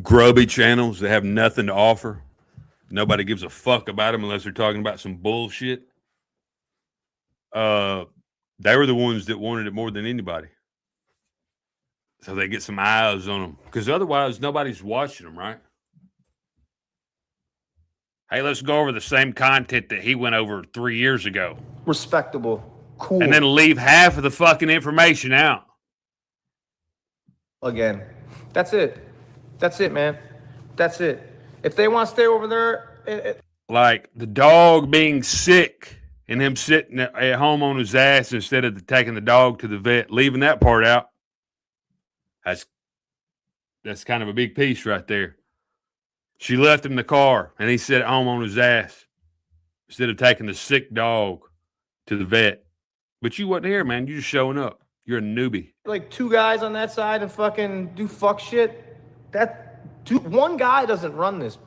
grubby channels that have nothing to offer. Nobody gives a fuck about them unless they're talking about some bullshit. They were the ones that wanted it more than anybody. So they get some eyes on them. Because otherwise, nobody's watching them, right? Hey, let's go over the same content that he went over 3 years ago. Respectable. Cool. And then leave half of the fucking information out. Again. That's it. That's it, man. That's it. If they want to stay over there. Like the dog being sick and him sitting at home on his ass instead of taking the dog to the vet, leaving that part out. That's kind of a big piece right there. She left him the car, and he sat at home on his ass instead of taking the sick dog to the vet. But you wasn't here, man. You just showing up. You're a newbie. Like 2 guys on that side and fucking do fuck shit. One guy doesn't run this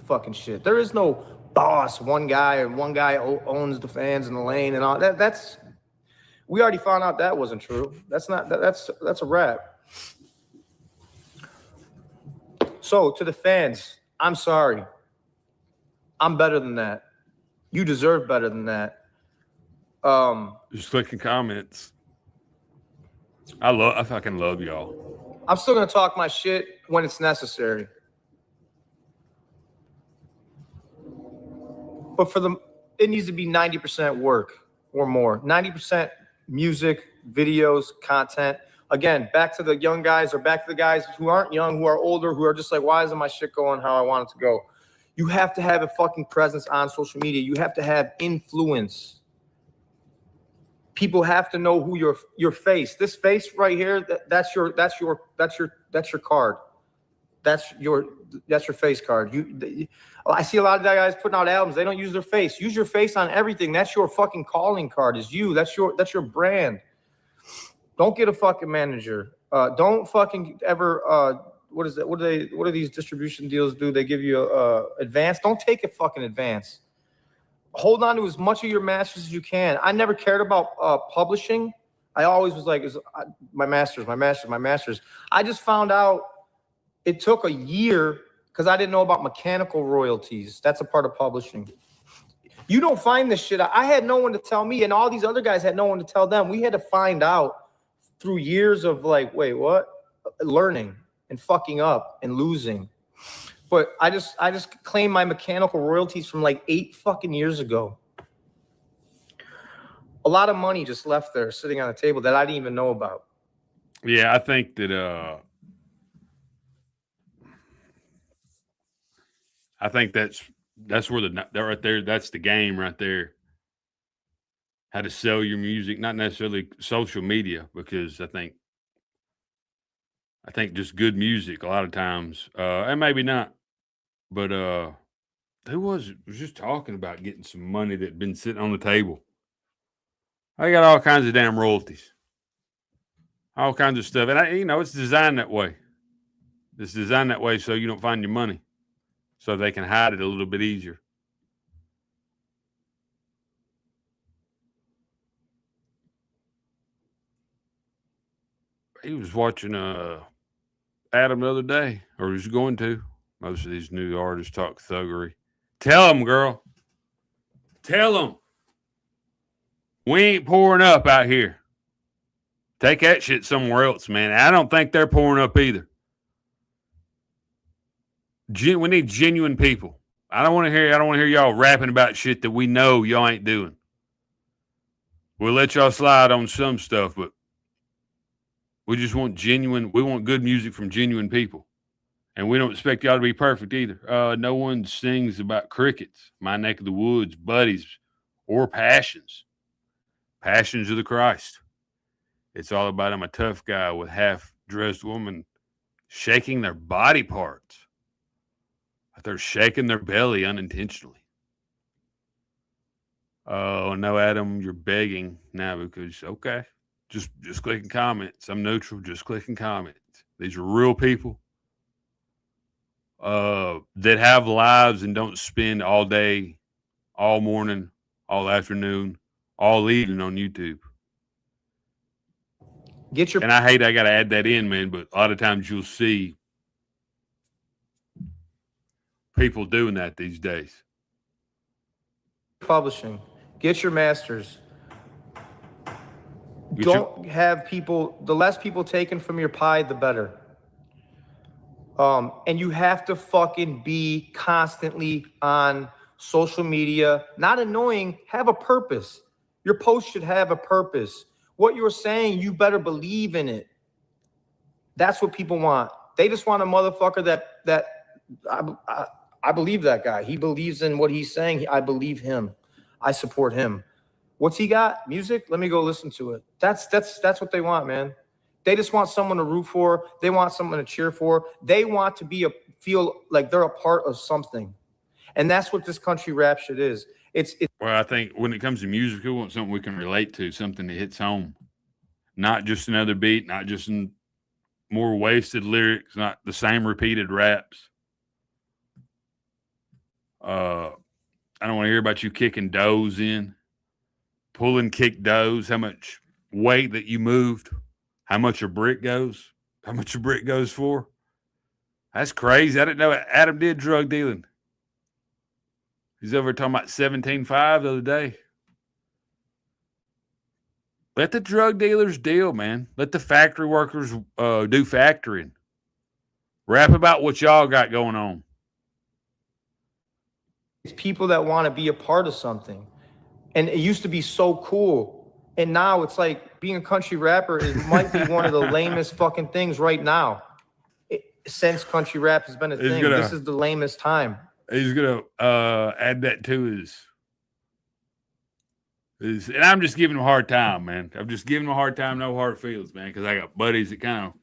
fucking shit. There is no boss. One guy owns the fans in the lane and all that. We already found out that wasn't true. That's a wrap. So to the fans, I'm sorry. I'm better than that. You deserve better than that. Just clicking comments. I fucking love y'all. I'm still gonna talk my shit when it's necessary. But it needs to be 90% work or more. 90% music, videos, content. Again, back to the young guys or back to the guys who aren't young, who are older, who are just like, why isn't my shit going how I want it to go? You have to have a fucking presence on social media. You have to have influence. People have to know who your face. This face right here, that's your card. That's your face card. I see a lot of guys putting out albums. They don't use their face. Use your face on everything. That's your fucking calling card. Is you. That's your brand. Don't get a fucking manager. Don't fucking ever. What is that? What do these distribution deals do? They give you advance. Don't take a fucking advance. Hold on to as much of your masters as you can. I never cared about publishing. I always was like, my masters. I just found out it took a year because I didn't know about mechanical royalties. That's a part of publishing. You don't find this shit. I had no one to tell me, and all these other guys had no one to tell them. We had to find out through years of like, wait, what? Learning and fucking up and losing. But I just claimed my mechanical royalties from like 8 fucking years ago. A lot of money just left there sitting on the table that I didn't even know about. Yeah, I think that I think that's where that right there, that's the game right there. How to sell your music, not necessarily social media, because I think just good music a lot of times, and maybe not, but who was just talking about getting some money that had been sitting on the table. I got all kinds of damn royalties, all kinds of stuff, and it's designed that way. It's designed that way so you don't find your money, so they can hide it a little bit easier. He was watching Adam the other day, or he's going to. Most of these new artists talk thuggery. Tell them, girl. Tell them. We ain't pouring up out here. Take that shit somewhere else, man. I don't think they're pouring up either. We need genuine people. I don't want to hear y'all rapping about shit that we know y'all ain't doing. We'll let y'all slide on some stuff, but we just want we want good music from genuine people. And we don't expect y'all to be perfect either. No one sings about crickets, my neck of the woods, buddies, or passions. Passions of the Christ. It's all about I'm a tough guy with half-dressed woman shaking their body parts. But they're shaking their belly unintentionally. Oh, no, Adam, you're begging now because, okay, just clicking comments. I'm neutral, just clicking comments. These are real people that have lives and don't spend all day, all morning, all afternoon, all evening on YouTube. And I hate I got to add that in, man, but a lot of times you'll see people doing that these days. Publishing. Get your masters. Don't have people, the less people taken from your pie, the better. And you have to fucking be constantly on social media, not annoying, have a purpose. Your post should have a purpose. What you're saying, you better believe in it. That's what people want. They just want a motherfucker that I believe that guy. He believes in what he's saying. I believe him. I support him. What's he got? Music? Let me go listen to it. That's what they want, man. They just want someone to root for. They want someone to cheer for. They want to feel like they're a part of something. And that's what this country rap shit is. Well, I think when it comes to music, we want something we can relate to, something that hits home. Not just another beat, not just more wasted lyrics, not the same repeated raps. I don't want to hear about you kicking doughs in, pulling kick doughs, how much weight that you moved, how much your brick goes for. That's crazy. I didn't know Adam did drug dealing. He's over talking about 17.5 the other day. Let the drug dealers deal, man. Let the factory workers do factoring. Rap about what y'all got going on. It's people that want to be a part of something. And it used to be so cool. And now it's like being a country rapper might be one of the lamest fucking things right now. Since country rap has been a thing, this is the lamest time. He's gonna add that to his, and I'm just giving him a hard time, man. I'm just giving him a hard time, no hard feelings, man, because I got buddies that kind of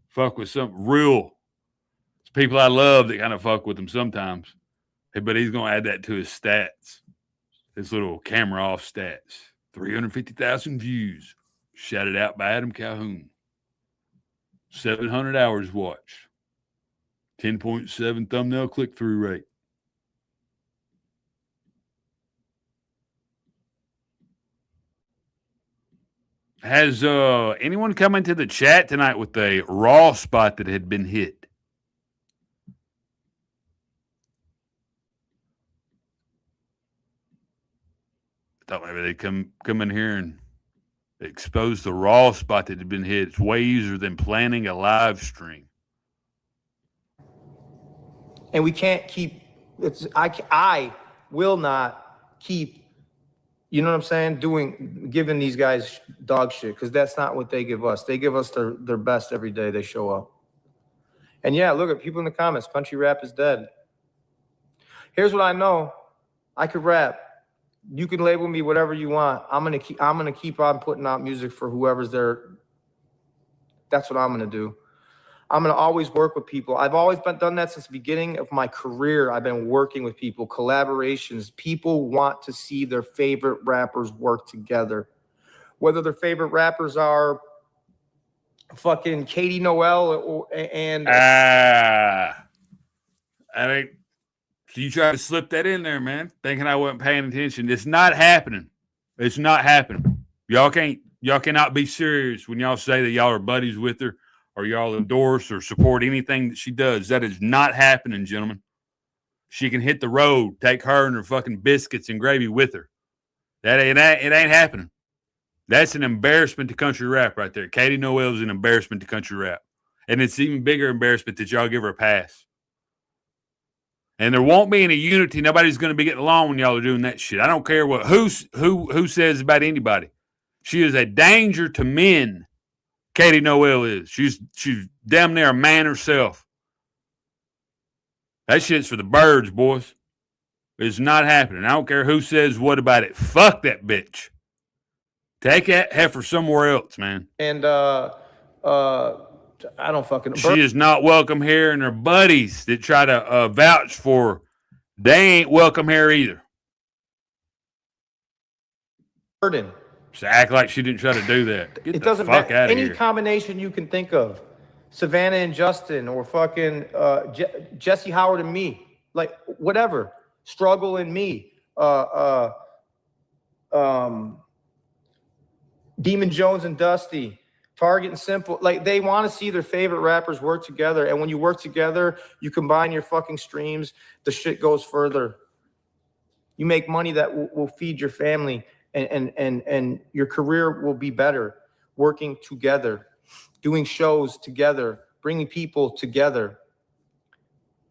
fuck with some real people I love that kind of fuck with him sometimes. But he's gonna add that to his stats, his little camera off stats. 350,000 views, shouted out by Adam Calhoun. 700 hours watched. 10.7 thumbnail click-through rate. Has anyone come into the chat tonight with a raw spot that had been hit? I thought maybe they'd come in here and expose the raw spot that had been hit. It's way easier than planning a live stream. And we can't keep I will not keep, you know what I'm saying, giving these guys dog shit, because that's not what they give us. They give us their best every day they show up. And yeah, look at people in the comments, country rap is dead. Here's what I know. I could rap. You can label me whatever you want. I'm gonna keep on putting out music for whoever's there. That's what I'm gonna do. I'm going to always work with people. I've always done that since the beginning of my career. I've been working with people, collaborations. People want to see their favorite rappers work together. Whether their favorite rappers are fucking Katie Noel and... I mean, so you try to slip that in there, man, thinking I wasn't paying attention. It's not happening. It's not happening. Y'all cannot be serious when y'all say that y'all are buddies with her, or y'all endorse or support anything that she does. That is not happening, gentlemen. She can hit the road, take her and her fucking biscuits and gravy with her. It ain't happening. That's an embarrassment to country rap right there. Katie Noel is an embarrassment to country rap. And it's even bigger embarrassment that y'all give her a pass. And there won't be any unity. Nobody's going to be getting along when y'all are doing that shit. I don't care what who says about anybody. She is a danger to men. Katie Noel is. She's damn near a man herself. That shit's for the birds, boys. It's not happening. I don't care who says what about it. Fuck that bitch. Take that heifer somewhere else, man. And I don't fucking... She is not welcome here, and her buddies that try to vouch for her, they ain't welcome here either. Burden. So act like she didn't try to do that. Get It the doesn't fuck matter. out of Any here. combination you can think of. Savannah and Justin, or fucking Jesse Howard and me. Like, whatever. Struggle and me. Demon Jones and Dusty. Target and Simple. Like, they want to see their favorite rappers work together. And when you work together, you combine your fucking streams, the shit goes further. You make money that will feed your family. And your career will be better working together, doing shows together, bringing people together.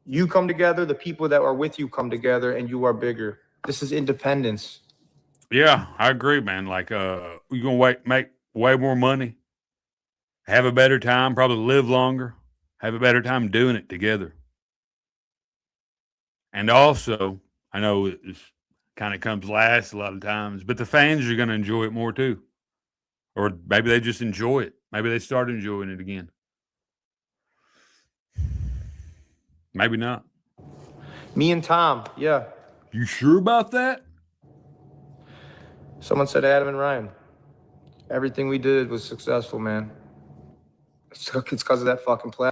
You come together, the people that are with you come together, and you are bigger. This is independence. Yeah, I agree, man. Like, you're going to make way more money, have a better time, probably live longer, have a better time doing it together. And also, I know it's kind of comes last a lot of times, but the fans are going to enjoy it more too. Or maybe they just enjoy it. Maybe they start enjoying it again. Maybe not. Me and Tom, yeah. You sure about that? Someone said Adam and Ryan. Everything we did was successful, man. It's because of that fucking platform.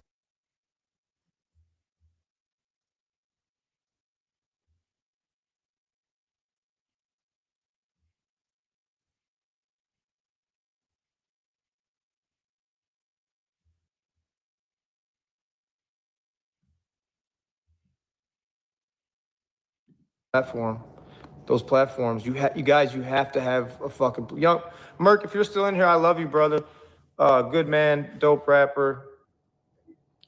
those platforms. You guys, you have to have a fucking young Merc. If you're still in here, I love you, brother. Good man, dope rapper,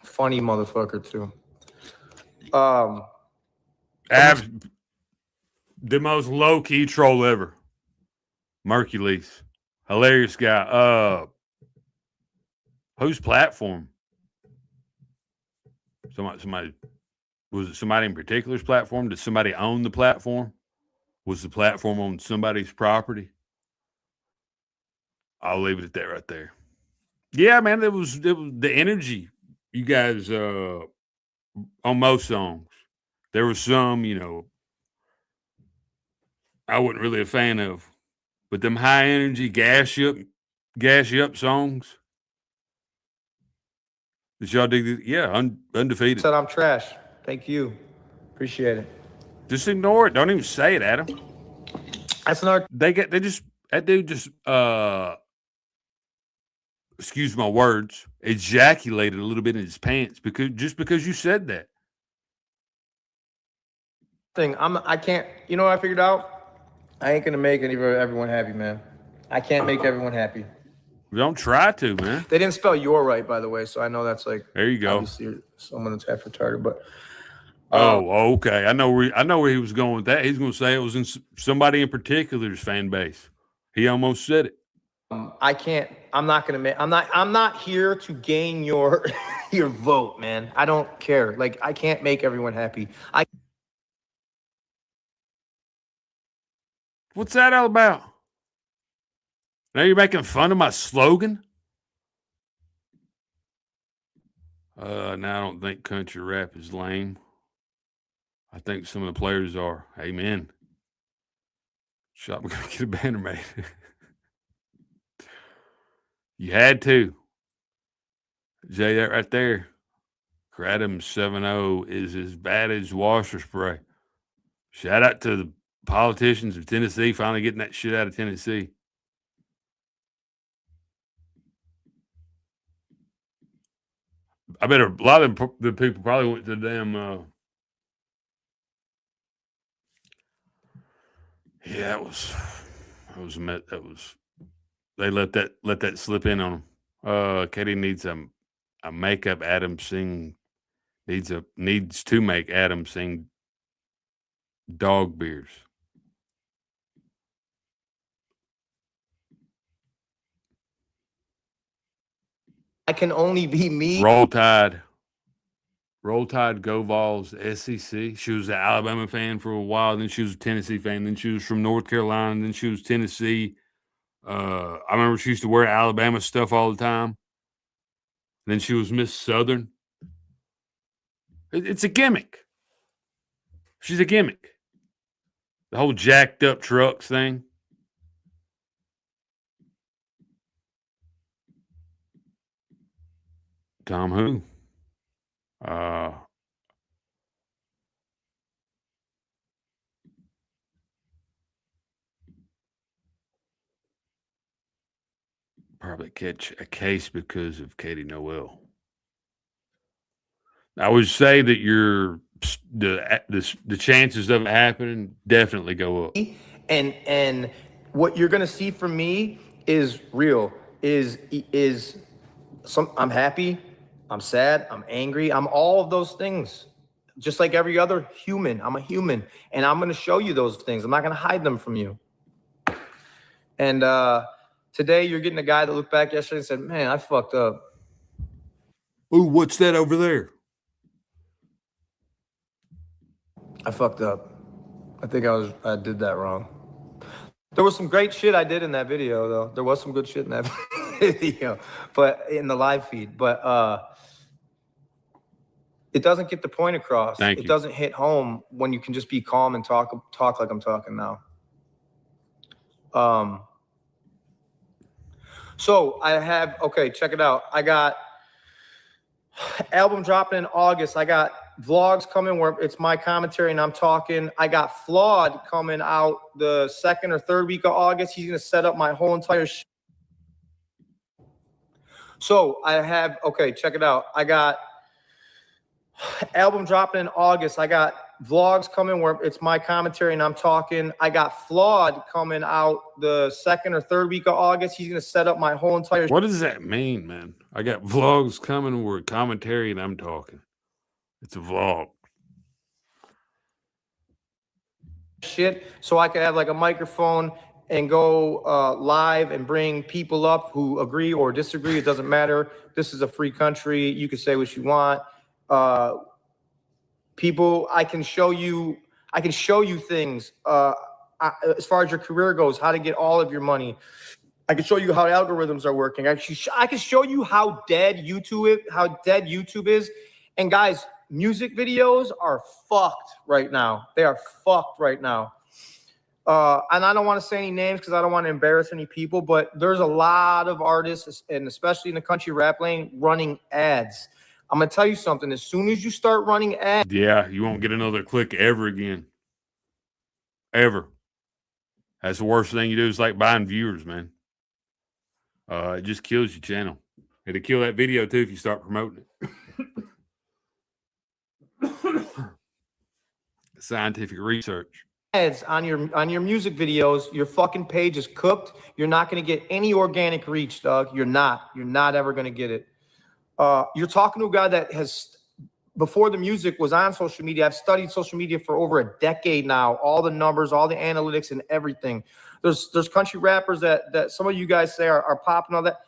funny motherfucker too. The most low key troll ever. Mercules, hilarious guy. Whose platform? Somebody. Was it somebody in particular's platform? Did somebody own the platform? Was the platform on somebody's property? I'll leave it at that right there. Yeah, man, it was the energy you guys on most songs. There was some, I wasn't really a fan of, but them high energy gas you up songs. Did y'all dig it? Yeah, undefeated. Said I'm trash. Thank you. Appreciate it. Just ignore it. Don't even say it, Adam. That's another. That dude just excuse my words, ejaculated a little bit in his pants because you said that. Thing I can't. You know what I figured out? I ain't gonna make everyone happy, man. I can't make everyone happy. Don't try to, man. They didn't spell "your" right, by the way, so I know that's like. There you go. Obviously, someone that's half retarded, but. Okay. I know where he was going with that. He's going to say it was in somebody in particular's fan base. He almost said it. I can't. I'm not gonna make. I'm not here to gain your your vote, man. I don't care. Like, I can't make everyone happy. What's that all about? Now you're making fun of my slogan? Now I don't think country rap is lame. I think some of the players are. Amen. Shop, we're going to get a banner made. You had to. Jay, that right there. Kratom 7-0 is as bad as washer spray. Shout out to the politicians of Tennessee finally getting that shit out of Tennessee. I bet a lot of the people probably went to the damn. Yeah, that was. They let that slip in on them. Katie needs a makeup. Adam sing needs to make Adam sing dog beers. I can only be me. Roll Tide, go Vols, SEC. She was an Alabama fan for a while. Then she was a Tennessee fan. Then she was from North Carolina. Then she was Tennessee. I remember she used to wear Alabama stuff all the time. Then she was Miss Southern. It's a gimmick. She's a gimmick. The whole jacked up trucks thing. Tom who? Probably catch a case because of Katie Noel. I would say that the chances of it happening definitely go up. And what you're gonna see from me is real. I'm happy, I'm sad, I'm angry, I'm all of those things. Just like every other human, I'm a human, and I'm gonna show you those things. I'm not gonna hide them from you. And today you're getting a guy that looked back yesterday and said, "Man, I fucked up." Ooh, what's that over there? I fucked up. I think I did that wrong. There was some great shit I did in that video, though. There was some good shit in that video, but in the live feed. But it doesn't get the point across. It doesn't hit home when you can just be calm and talk like I'm talking now. So I have, okay, check it out. I got album dropping in August. I got vlogs coming where it's my commentary and I'm talking. I got Flawed coming out the 2nd or 3rd week of August. He's going to set up my whole entire So I have, okay, check it out. I got album dropping in August. I got vlogs coming where it's my commentary and I'm talking. I got Flawed coming out the 2nd or 3rd week of August. He's gonna set up my whole entire. What does that mean, man? I got vlogs coming where commentary and I'm talking. It's a vlog. Shit, so I could have like a microphone and go live and bring people up who agree or disagree. It doesn't matter. This is a free country. You can say what you want. People, I can show you things as far as your career goes, how to get all of your money. I can show you how algorithms are working. I can show you how dead YouTube is. And guys, music videos are fucked right now. They are fucked right now. And I don't want to say any names because I don't want to embarrass any people, but there's a lot of artists, and especially in the country rap lane, running ads. I'm going to tell you something. As soon as you start running ads. Yeah, you won't get another click ever again. Ever. That's the worst thing you do. Is like buying viewers, man. It just kills your channel. It'll kill that video too if you start promoting it. Scientific research. Ads on your music videos, your fucking page is cooked. You're not going to get any organic reach, dog. You're not ever going to get it. You're talking to a guy that has, before the music was on social media, I've studied social media for over a decade now, all the numbers, all the analytics and everything. There's country rappers that some of you guys say are popping, all that.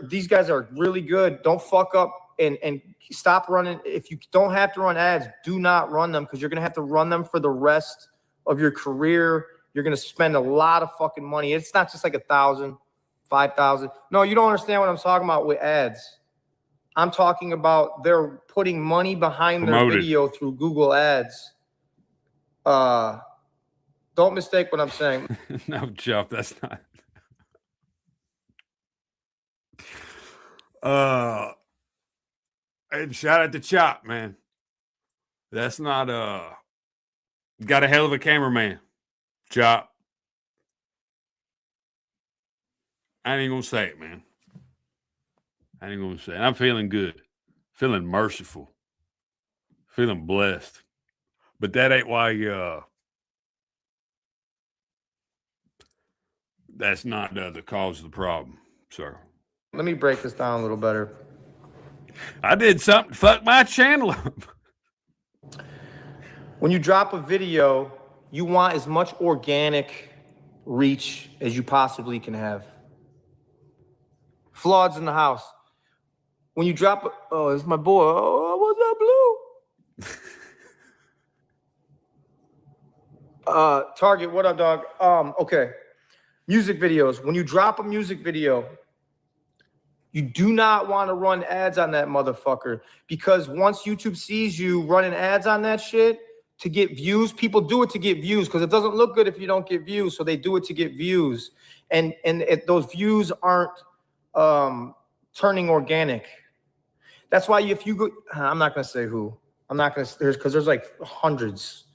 These guys are really good. Don't fuck up and stop running. If you don't have to run ads, do not run them, because you're going to have to run them for the rest of your career. You're going to spend a lot of fucking money. It's not just like 1,000, 5,000. No, you don't understand what I'm talking about with ads. I'm talking about they're putting money behind their video through Google Ads. Don't mistake what I'm saying. No, Jeff, that's not. And shout out to Chop, man. That's not got a hell of a cameraman. Chop. I ain't gonna say it, man. I ain't gonna say it. I'm feeling good. Feeling merciful. Feeling blessed. But that ain't why that's not the cause of the problem, sir. Let me break this down a little better. I did something to fuck my channel up. When you drop a video, you want as much organic reach as you possibly can have. Flawed's in the house. When you drop, oh, it's my boy. Oh, what's up, Blue? Target, what up, dog? Okay. Music videos. When you drop a music video, you do not want to run ads on that motherfucker, because once YouTube sees you running ads on that shit to get views, people do it to get views, because it doesn't look good if you don't get views. So they do it to get views, and those views aren't turning organic. That's why if you go, I'm not going to say who. I'm not going to, because there's like hundreds.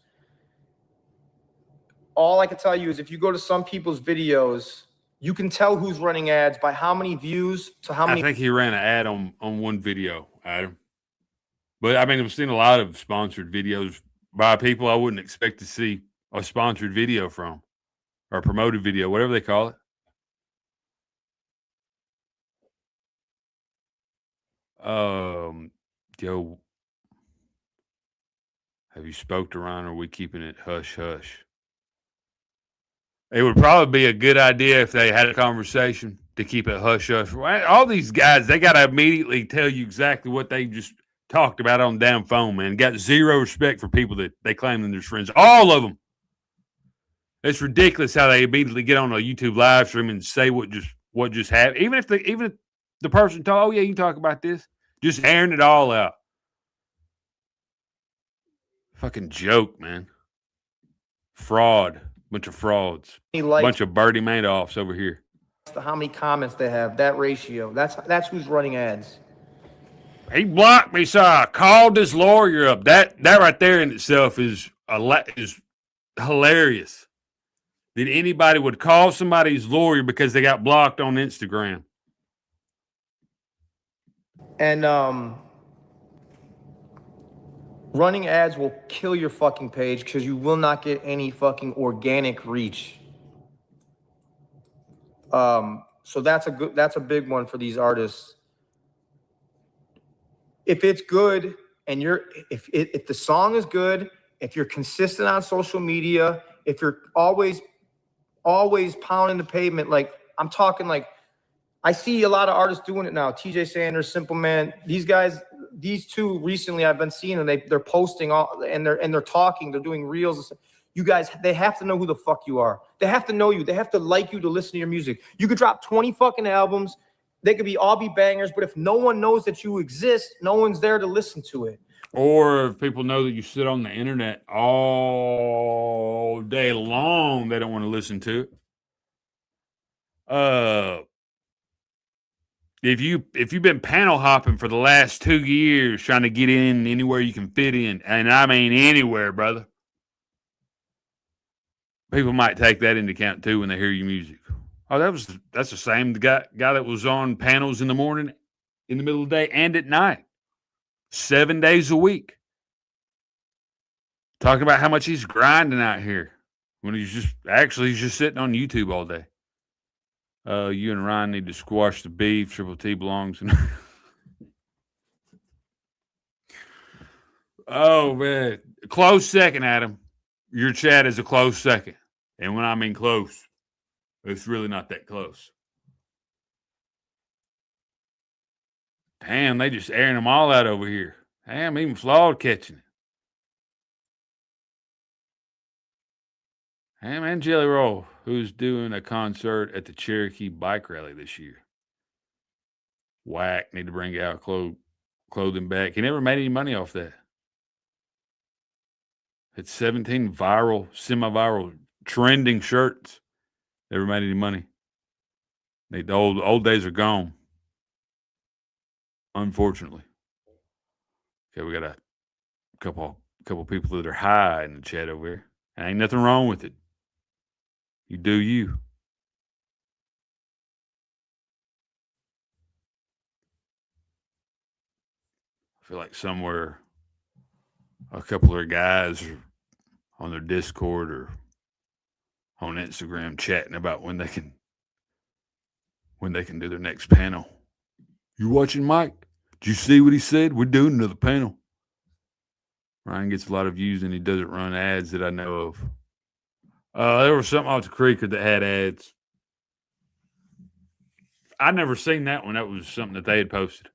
All I can tell you is if you go to some people's videos, you can tell who's running ads by how many views to how many. I think he ran an ad on one video, Adam. But I mean, I've seen a lot of sponsored videos by people I wouldn't expect to see a sponsored video from, or a promoted video, whatever they call it. Yo, have you spoke to Ryan, or are we keeping it hush hush? It would probably be a good idea if they had a conversation to keep it hush hush. All these guys, they got to immediately tell you exactly what they just talked about on the damn phone, man. Got zero respect for people that they claim them their friends. All of them. It's ridiculous how they immediately get on a YouTube live stream and say what just happened. Even if the person told, oh yeah, you talk about this, just airing it all out. Fucking joke, man. Fraud. Bunch of frauds. Bunch of Bertie Madoffs over here. How many comments they have, that ratio. That's who's running ads. He blocked me, so I called his lawyer up. That right there in itself is hilarious. That anybody would call somebody's lawyer because they got blocked on Instagram. And Running ads will kill your fucking page because you will not get any fucking organic reach. So that's a big one for these artists. If it's good and if the song is good, if you're consistent on social media, if you're always pounding the pavement, like I'm talking like I see a lot of artists doing it now. TJ Sanders, Simple Man, these guys, these two recently I've been seeing them. They're posting all and they're talking, they're doing reels. You guys, they have to know who the fuck you are. They have to know you. They have to like you to listen to your music. You could drop 20 fucking albums. They could all be bangers, but if no one knows that you exist, no one's there to listen to it. Or if people know that you sit on the internet all day long, they don't want to listen to it. If you've been panel hopping for the last 2 years trying to get in anywhere you can fit in, and I mean anywhere, brother, people might take that into account too when they hear your music. Oh, that's the same guy that was on panels in the morning, in the middle of the day, and at night, 7 days a week, talking about how much he's grinding out here when he's just sitting on YouTube all day. You and Ryan need to squash the beef. Triple T belongs in. Oh, man. Close second, Adam. Your chat is a close second. And when I mean close, it's really not that close. Damn, they just airing them all out over here. Damn, even Flawed catching it. Damn, and Jelly Roll, who's doing a concert at the Cherokee Bike Rally this year. Whack, need to bring out clothing back. He never made any money off that. It's 17 viral, semi-viral, trending shirts. Never made any money. The old days are gone. Unfortunately. Okay, we got a couple people that are high in the chat over here. And ain't nothing wrong with it. You do you. I feel like somewhere a couple of guys are on their Discord or on Instagram chatting about when they can do their next panel. You watching, Mike? Did you see what he said? We're doing another panel. Ryan gets a lot of views and he doesn't run ads that I know of. There was something off the Creeker that had ads. I never seen that one. That was something that they had posted.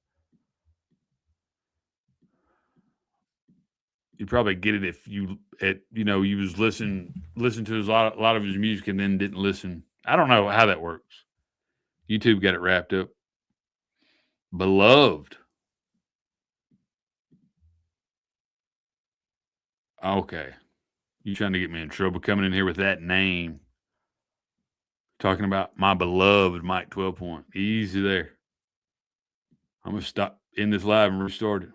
You'd probably get it if you was listen to a lot of his music and then didn't listen. I don't know how that works. YouTube got it wrapped up. Beloved. Okay. You trying to get me in trouble coming in here with that name. Talking about my beloved Mike 12 Point. Easy there. I'm going to stop in this live and restart it.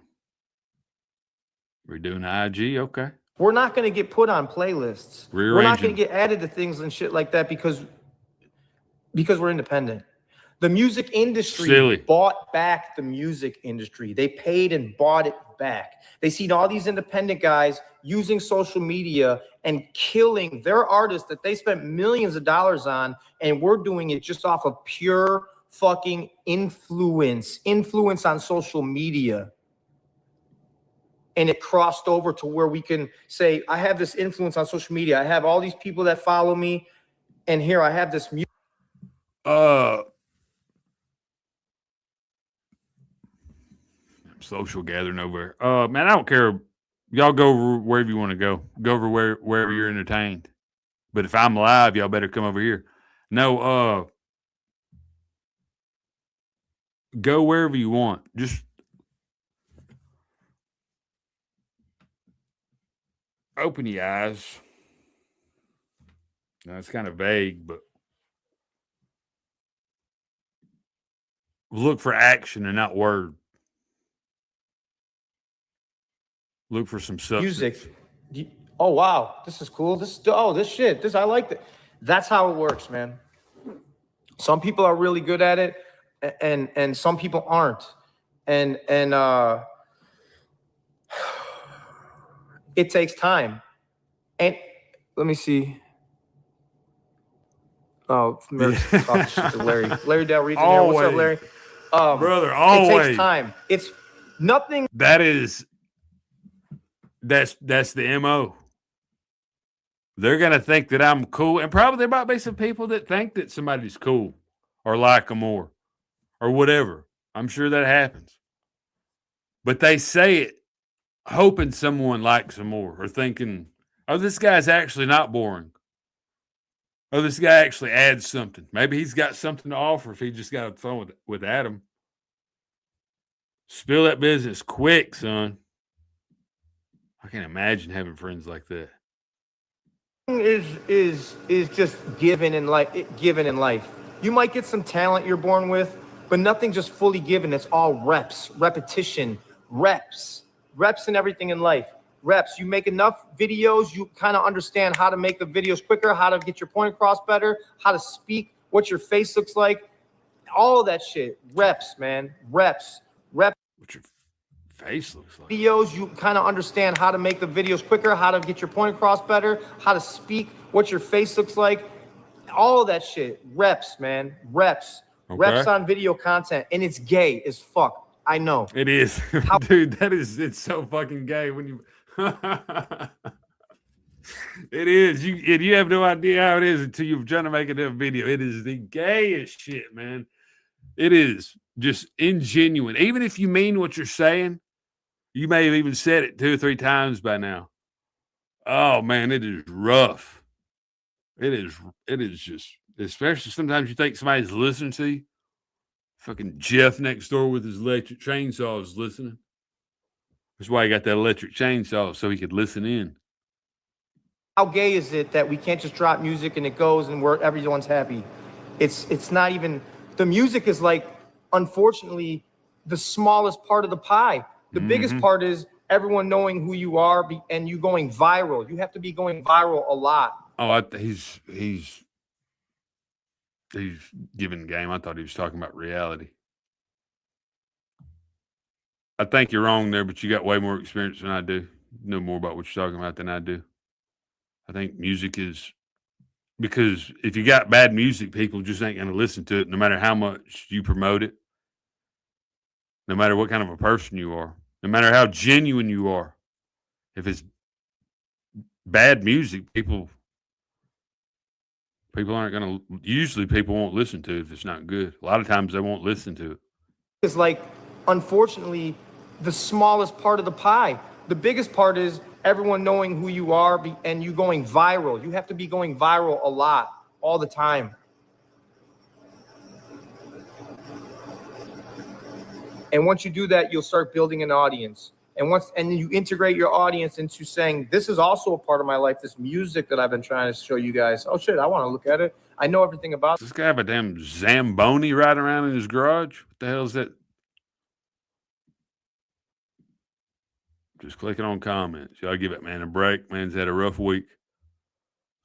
We're doing IG? Okay. We're not going to get put on playlists. We're not going to get added to things and shit like that because we're independent. The music industry bought back the music industry. They paid and bought it back. They seen all these independent guys using social media and killing their artists that they spent millions of dollars on, and we're doing it just off of pure fucking influence on social media. And it crossed over to where we can say, I have this influence on social media. I have all these people that follow me, and here I have this music. Social gathering over. Man, I don't care. Y'all go wherever you want to go. Go over wherever you're entertained. But if I'm live, y'all better come over here. No, go wherever you want. Just open your eyes. Now, it's kind of vague, but look for action and not word. Look for some substance. Music. Oh, wow. This is cool. This shit. I like that. That's how it works, man. Some people are really good at it and some people aren't. And it takes time. And let me see. Oh, Merck's talking shit to Larry. Larry Del Reason here. What's up, Larry? Brother, It always. takes time. It's nothing. That's the MO. They're gonna think that I'm cool, and probably there might be some people that think that somebody's cool or like them more or whatever. I'm sure that happens. But they say it hoping someone likes them more or thinking, oh, this guy's actually not boring. Oh, this guy actually adds something. Maybe he's got something to offer if he just got a phone with Adam. Spill that business quick, son. I can't imagine having friends like that. Is just given in life. You might get some talent you're born with, but nothing just fully given. It's all reps, repetition, reps in everything in life. Reps. You make enough videos, you kind of understand how to make the videos quicker, how to get your point across better, how to speak, what your face looks like, all of that shit. Reps, man. Reps. What your face looks like. Videos, you kind of understand how to make the videos quicker, how to get your point across better, how to speak, what your face looks like, all of that shit. Reps, man. Reps. Okay. Reps on video content, and it's gay as fuck. I know. It is. Dude, it's so fucking gay when you it is. You have no idea how it is until you're trying to make a video. It is the gayest shit, man. It is just ingenuine. Even if you mean what you're saying, you may have even said it 2 or 3 times by now. Oh man, it is rough. It is just, especially sometimes you think somebody's listening to you. Fucking Jeff next door with his electric chainsaw is listening. That's why he got that electric chainsaw, so he could listen in. How gay is it that we can't just drop music and it goes and everyone's happy? It's not even, the music is like, unfortunately, the smallest part of the pie. The biggest part is everyone knowing who you are and you going viral. You have to be going viral a lot. Oh, he's giving game. I thought he was talking about reality. I think you're wrong there, but you got way more experience than I do. You know more about what you're talking about than I do. I think music is, because if you got bad music, people just ain't going to listen to it no matter how much you promote it, no matter what kind of a person you are, no matter how genuine you are. If it's bad music, people aren't going to, usually people won't listen to it if it's not good. A lot of times they won't listen to it. It's like, unfortunately, the smallest part of the pie. The biggest part is everyone knowing who you are and you going viral. You have to be going viral a lot, all the time. And once you do that, you'll start building an audience. And then you integrate your audience into saying, this is also a part of my life, this music that I've been trying to show you guys. Oh shit, I want to look at it. I know everything about it. Does this guy have a damn Zamboni riding around in his garage? What the hell is that? Just clicking on comments. Y'all give it man a break. Man's had a rough week.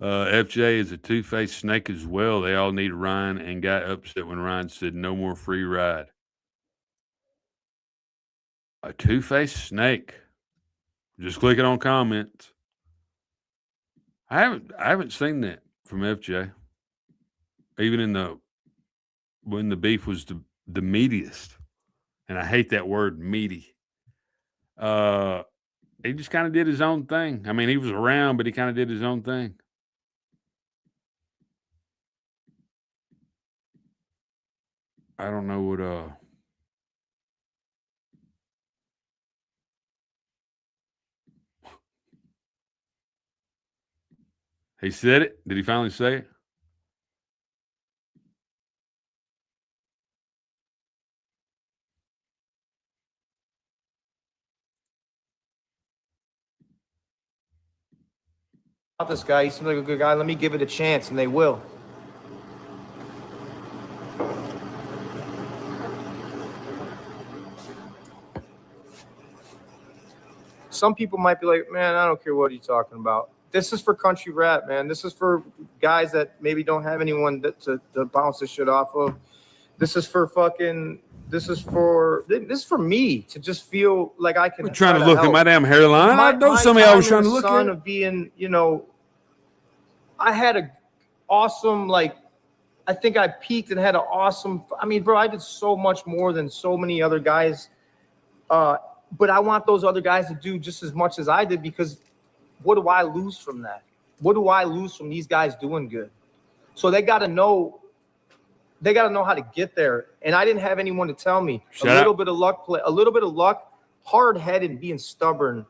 FJ is a two-faced snake as well. They all need Ryan and got upset when Ryan said no more free ride. A two-faced snake. Just clicking on comments. I haven't seen that from FJ. Even when the beef was the meatiest. And I hate that word, meaty. He just kind of did his own thing. I mean, he was around, but he kind of did his own thing. I don't know what he said it. Did he finally say it? This guy, he seems like a good guy. Let me give it a chance, and they will. Some people might be like, man, I don't care what you're talking about. This is for country rap, man. This is for guys that maybe don't have anyone to bounce this shit off of. This is for fucking This is for me to just feel like I can. We're trying to try look at help. my damn hairline. I know some of y'all was trying to look at it. Of being, I had a awesome, like, I think I peaked and had an awesome. I mean, bro, I did so much more than so many other guys. But I want those other guys to do just as much as I did, because what do I lose from that? What do I lose from these guys doing good? So they got to know. They got to know how to get there. And I didn't have anyone to tell me. A little bit of luck, hard-headed, being stubborn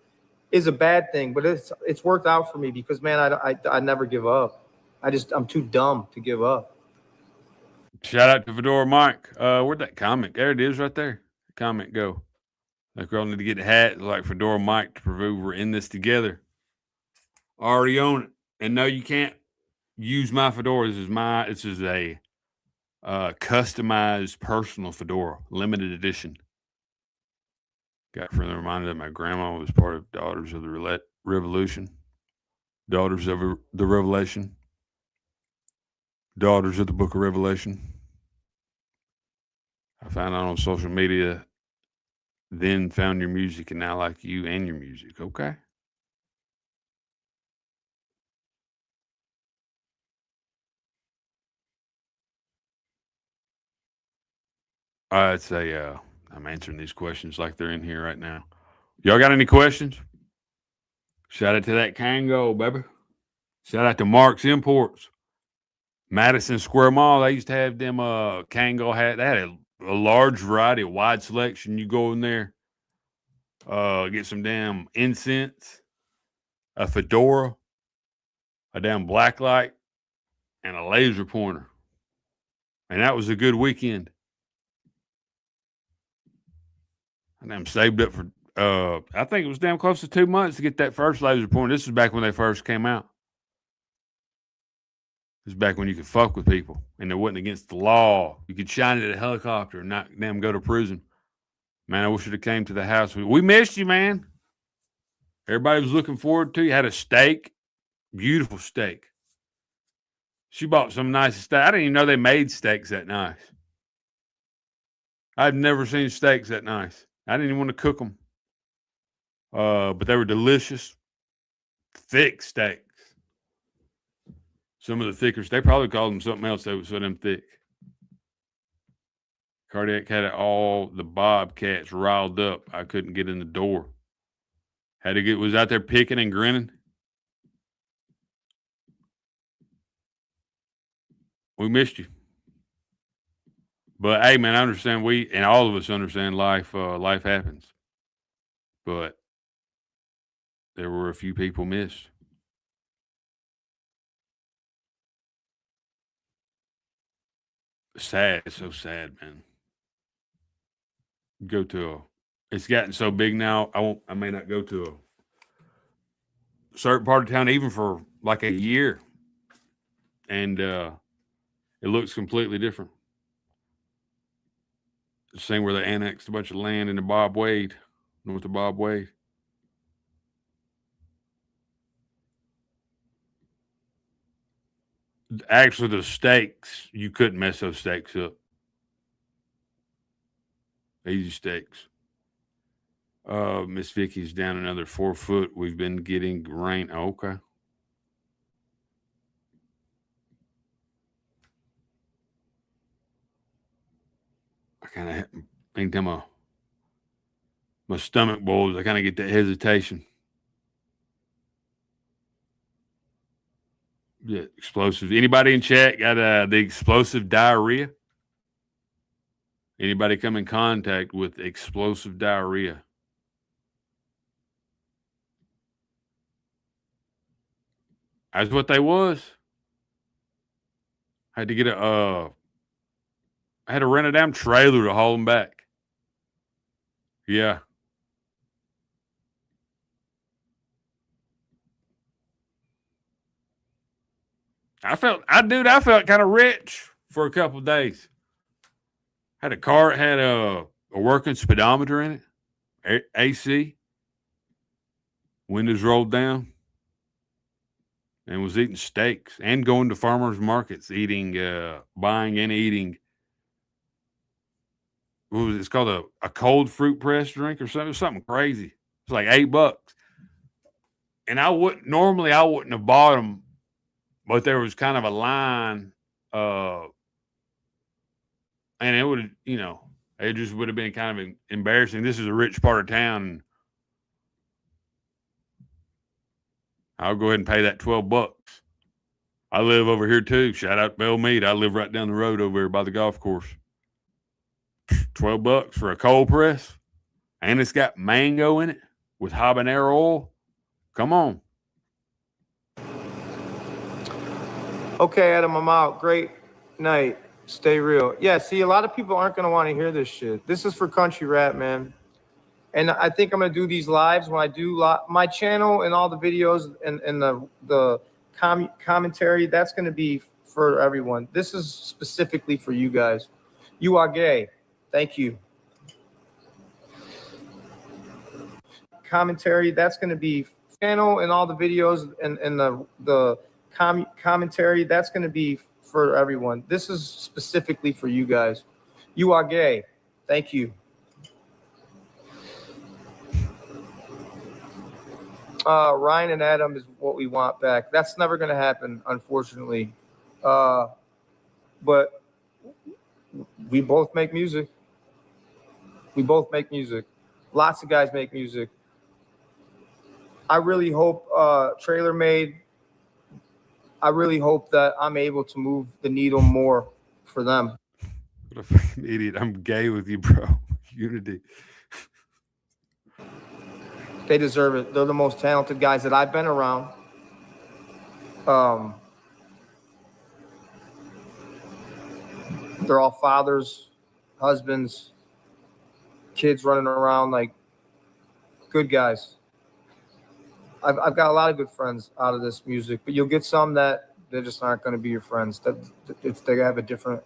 is a bad thing, but it's worked out for me because, man, I never give up. I'm too dumb to give up. Shout out to Fedora Mike. Where'd that comment? There it is right there. The comment go. Like, we all need to get a hat like Fedora Mike to prove we're in this together. Already own it. And no, you can't use my fedora. This is a customized personal fedora, limited edition. Got further reminder that my grandma was part of Daughters of the Revolution, Daughters of the Revelation, Daughters of the Book of Revelation. I found out on social media, then found your music, and now like you and your music. Okay. I'd say I'm answering these questions like they're in here right now. Y'all got any questions? Shout out to that Kango, baby. Shout out to Mark's Imports. Madison Square Mall, they used to have them Kango hat. They had a large variety, a wide selection. You go in there, get some damn incense, a fedora, a damn black light, and a laser pointer. And that was a good weekend. I damn saved up for, I think it was damn close to 2 months to get that first laser pointer. This was back when they first came out. This is back when you could fuck with people and it wasn't against the law. You could shine it at a helicopter and not damn go to prison. Man, I wish it had came to the house. We missed you, man. Everybody was looking forward to you. Had a steak, beautiful steak. She bought some nice steak. I didn't even know they made steaks that nice. I've never seen steaks that nice. I didn't even want to cook them. But they were delicious, thick steaks. Some of the thicker, they probably called them something else. They were so damn thick. Cardiac had all the bobcats riled up. I couldn't get in the door. Was out there picking and grinning. We missed you. But hey, man, I understand and all of us understand life happens. But there were a few people missed. Sad. It's so sad, man. It's gotten so big now. I may not go to a certain part of town even for like a year. And it looks completely different. The same where they annexed a bunch of land into Bob Wade, north of Bob Wade. Actually, the steaks, you couldn't mess those steaks up. Easy steaks. Miss Vicky's down another 4 foot. We've been getting rain. Oh, okay. I kind of, anytime my stomach boils, I kind of get that hesitation. Yeah, explosive. Anybody in chat got the explosive diarrhea? Anybody come in contact with explosive diarrhea? That's what they was. I had to get I had to rent a damn trailer to haul them back. Yeah. I felt kind of rich for a couple of days. Had a car, had a working speedometer in it, AC, windows rolled down, and was eating steaks and going to farmers markets, buying and eating what was it? It's called a cold fruit press drink or something crazy. It's like $8. And I wouldn't have bought them, but there was kind of a line, and it would, it just would have been kind of embarrassing. This is a rich part of town. And I'll go ahead and pay that $12. I live over here too. Shout out Bell Mead. I live right down the road over here by the golf course. $12 for a cold press, and it's got mango in it with habanero oil. Come on. Okay, Adam, I'm out. Great night. Stay real. Yeah, see, a lot of people aren't going to want to hear this shit. This is for country rap, man. And I think I'm going to do these lives when I do my channel and all the videos and the commentary. That's going to be for everyone. This is specifically for you guys. You are gay. Thank you. Commentary. That's going to be channel and all the videos and the commentary. That's going to be for everyone. This is specifically for you guys. You are gay. Thank you. Ryan and Adam is what we want back. That's never going to happen, unfortunately. But we both make music. We both make music. Lots of guys make music. I really hope Trailer Made, I really hope that I'm able to move the needle more for them. What a fucking idiot. I'm gay with you, bro. Unity. They deserve it. They're the most talented guys that I've been around. They're all fathers, husbands, kids running around like good guys. I've got a lot of good friends out of this music, but you'll get some that they just aren't going to be your friends. They have a different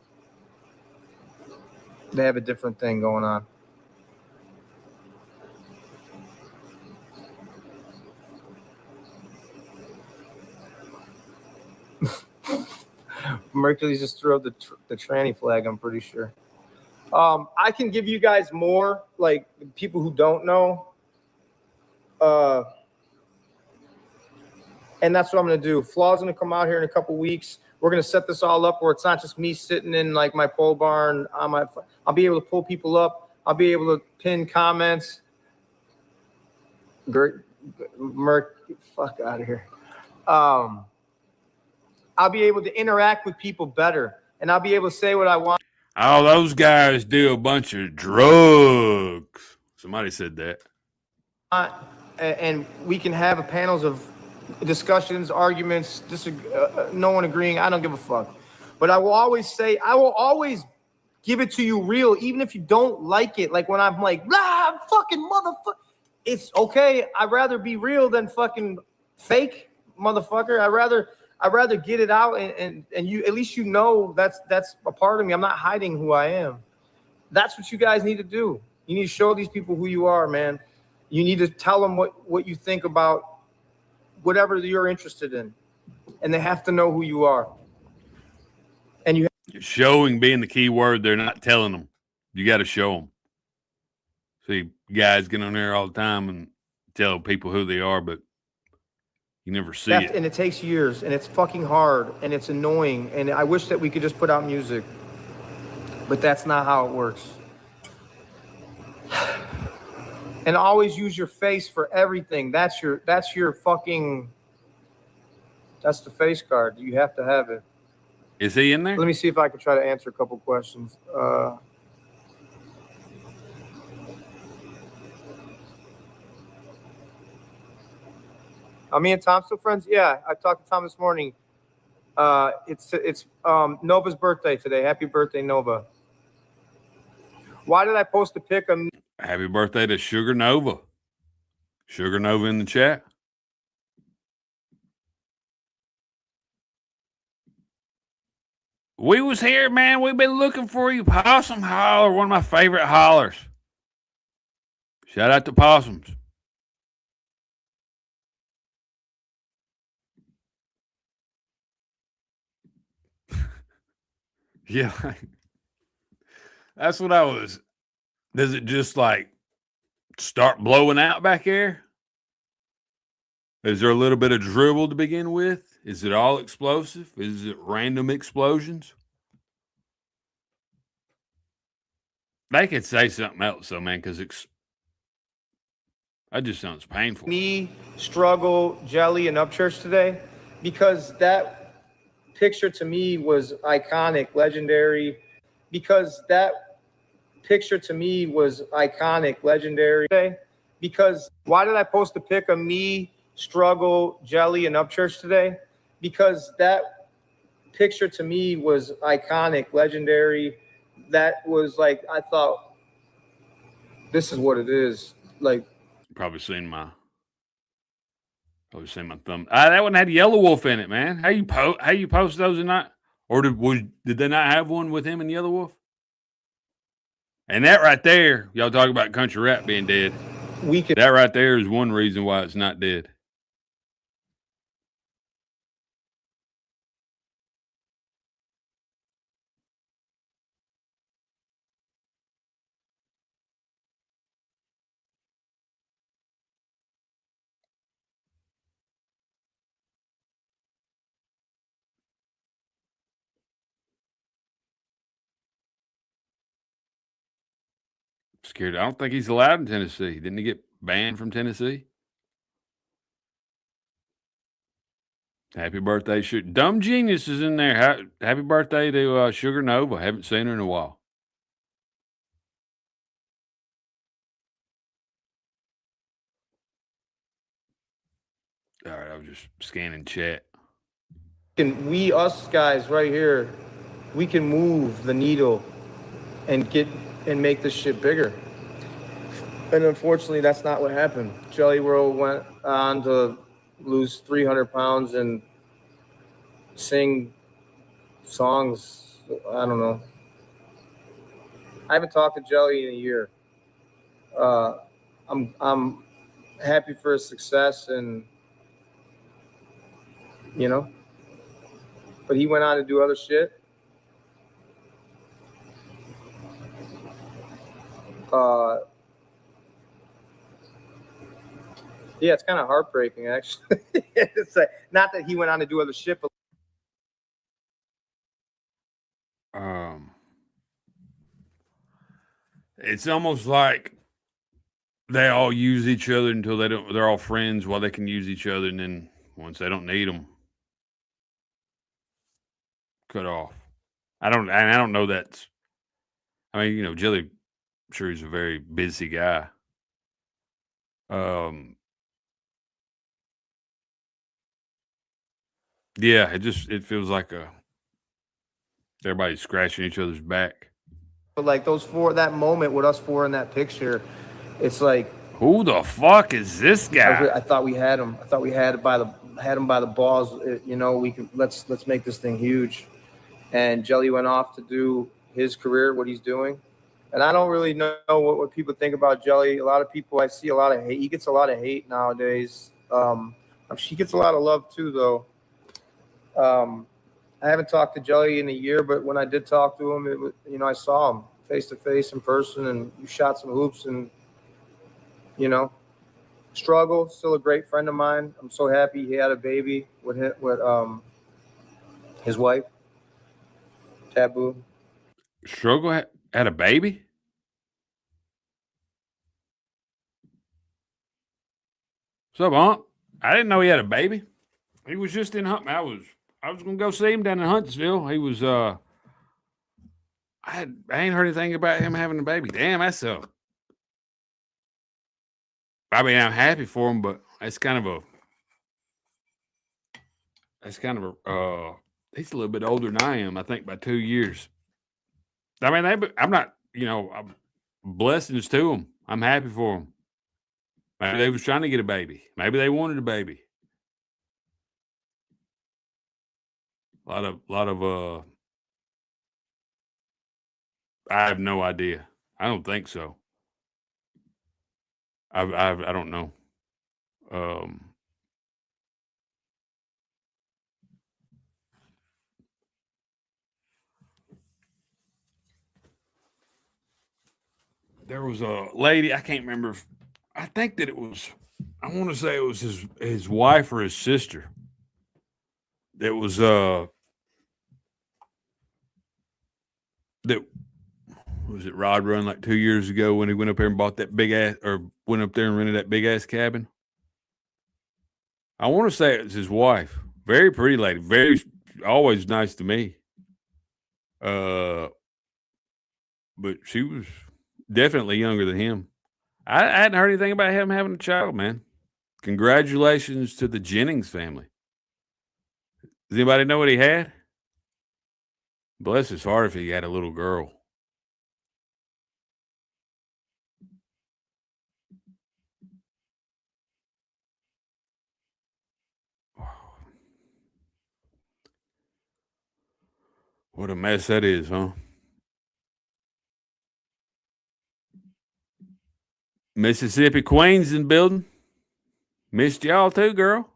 thing going on. Mercury just threw up the tranny flag, I'm pretty sure. I can give you guys more, like people who don't know. And that's what I'm going to do. Flaw's going to come out here in a couple weeks. We're going to set this all up where it's not just me sitting in like my pole barn. I'll be able to pull people up. I'll be able to pin comments. Merc, fuck out of here. I'll be able to interact with people better, and I'll be able to say what I want. Oh, those guys do a bunch of drugs. Somebody said that. And we can have panels of discussions, arguments, no one agreeing. I don't give a fuck. But I will always give it to you real, even if you don't like it. Like when I'm like, fucking motherfucker. It's okay. I'd rather be real than fucking fake, motherfucker. I'd rather get it out and you, at least you know that's a part of me. I'm not hiding who I am. That's what you guys need to do. You need to show these people who you are, man. You need to tell them what you think about whatever you're interested in, and they have to know who you are. And showing being the key word. They're not telling them. You got to show them. See, guys get on there all the time and tell people who they are, but you never see it. And it takes years, and it's fucking hard, and it's annoying, and I wish that we could just put out music, but that's not how it works. And always use your face for everything. That's the face card. You have to have it. Is he in there? Let me see if I can try to answer a couple questions. Are me and Tom still friends? Yeah, I talked to Tom this morning. It's Nova's birthday today. Happy birthday, Nova. Why did I post a pic of... Happy birthday to Sugar Nova. Sugar Nova in the chat. We was here, man. We've been looking for you. Possum Holler, one of my favorite hollers. Shout out to possums. Yeah. That's what I was Does it just like start blowing out back there? Is there a little bit of dribble to begin with? Is it all explosive? Is it random explosions? They could say something else, though, man, because that just sounds painful. Me, Struggle, Jelly, and Upchurch today, because that picture to me was iconic, legendary. Because that picture to me was iconic, legendary. Because why did I post a pic of me, Struggle, Jelly, and Upchurch today? Because that picture to me was iconic, legendary. That was like, I thought, this is what it is. Like, Probably seen my thumb. That one had Yellow Wolf in it, man. How you post those and not, or did they not have one with him and Yellow Wolf? And that right there, y'all talk about country rap being dead. That right there is one reason why it's not dead. Scared. I don't think he's allowed in Tennessee. Didn't he get banned from Tennessee? Happy birthday, Dumb Genius is in there. Happy birthday to Sugar Nova. Haven't seen her in a while. All right, I was just scanning chat. Us guys right here, we can move the needle and make this shit bigger. And unfortunately, that's not what happened. Jelly Roll went on to lose 300 pounds and sing songs. I don't know. I haven't talked to Jelly in a year. I'm happy for his success, and but he went on to do other shit. Yeah, it's kind of heartbreaking, actually. It's like, not that he went on to do other shit, but it's almost like they all use each other until they don't. They're all friends while they can use each other, and then once they don't need them, cut off. I don't know that. I mean, Jelly, I'm sure he's a very busy guy. Yeah, it feels like everybody's scratching each other's back. like that moment with us four in that picture, it's like, who the fuck is this guy? I thought we had him. I thought we had him by the balls. We can let's make this thing huge. And Jelly went off to do his career, what he's doing. And I don't really know what people think about Jelly. A lot of people, I see a lot of hate. He gets a lot of hate nowadays. She gets a lot of love too, though. I haven't talked to Jelly in a year, but when I did talk to him, I saw him face to face in person, and we shot some hoops, and Struggle, still a great friend of mine. I'm so happy he had a baby with his wife, Taboo. Struggle had a baby? What's up, Aunt? I didn't know he had a baby. He was just in Hunt. I was gonna go see him down in Huntsville. He was I ain't heard anything about him having a baby. Damn, I mean, I'm happy for him, but that's kind of a he's a little bit older than I am, I think by 2 years. I mean, I'm not, I'm blessings to him. I'm happy for him. Maybe they was trying to get a baby. Maybe they wanted a baby. A lot of I have no idea. I don't think so. I don't know. there was a lady, I can't remember. I think that it was, I want to say it was his wife or his sister. That was that was it Rod Run like 2 years ago when he went up there and bought that big ass, or went up there and rented that big ass cabin. I want to say it was his wife. Very pretty lady. Very, always nice to me. But she was definitely younger than him. I hadn't heard anything about him having a child, man. Congratulations to the Jennings family. Does anybody know what he had? Bless his heart if he had a little girl. What a mess that is, huh? Mississippi Queen's in the building. Missed y'all too, girl.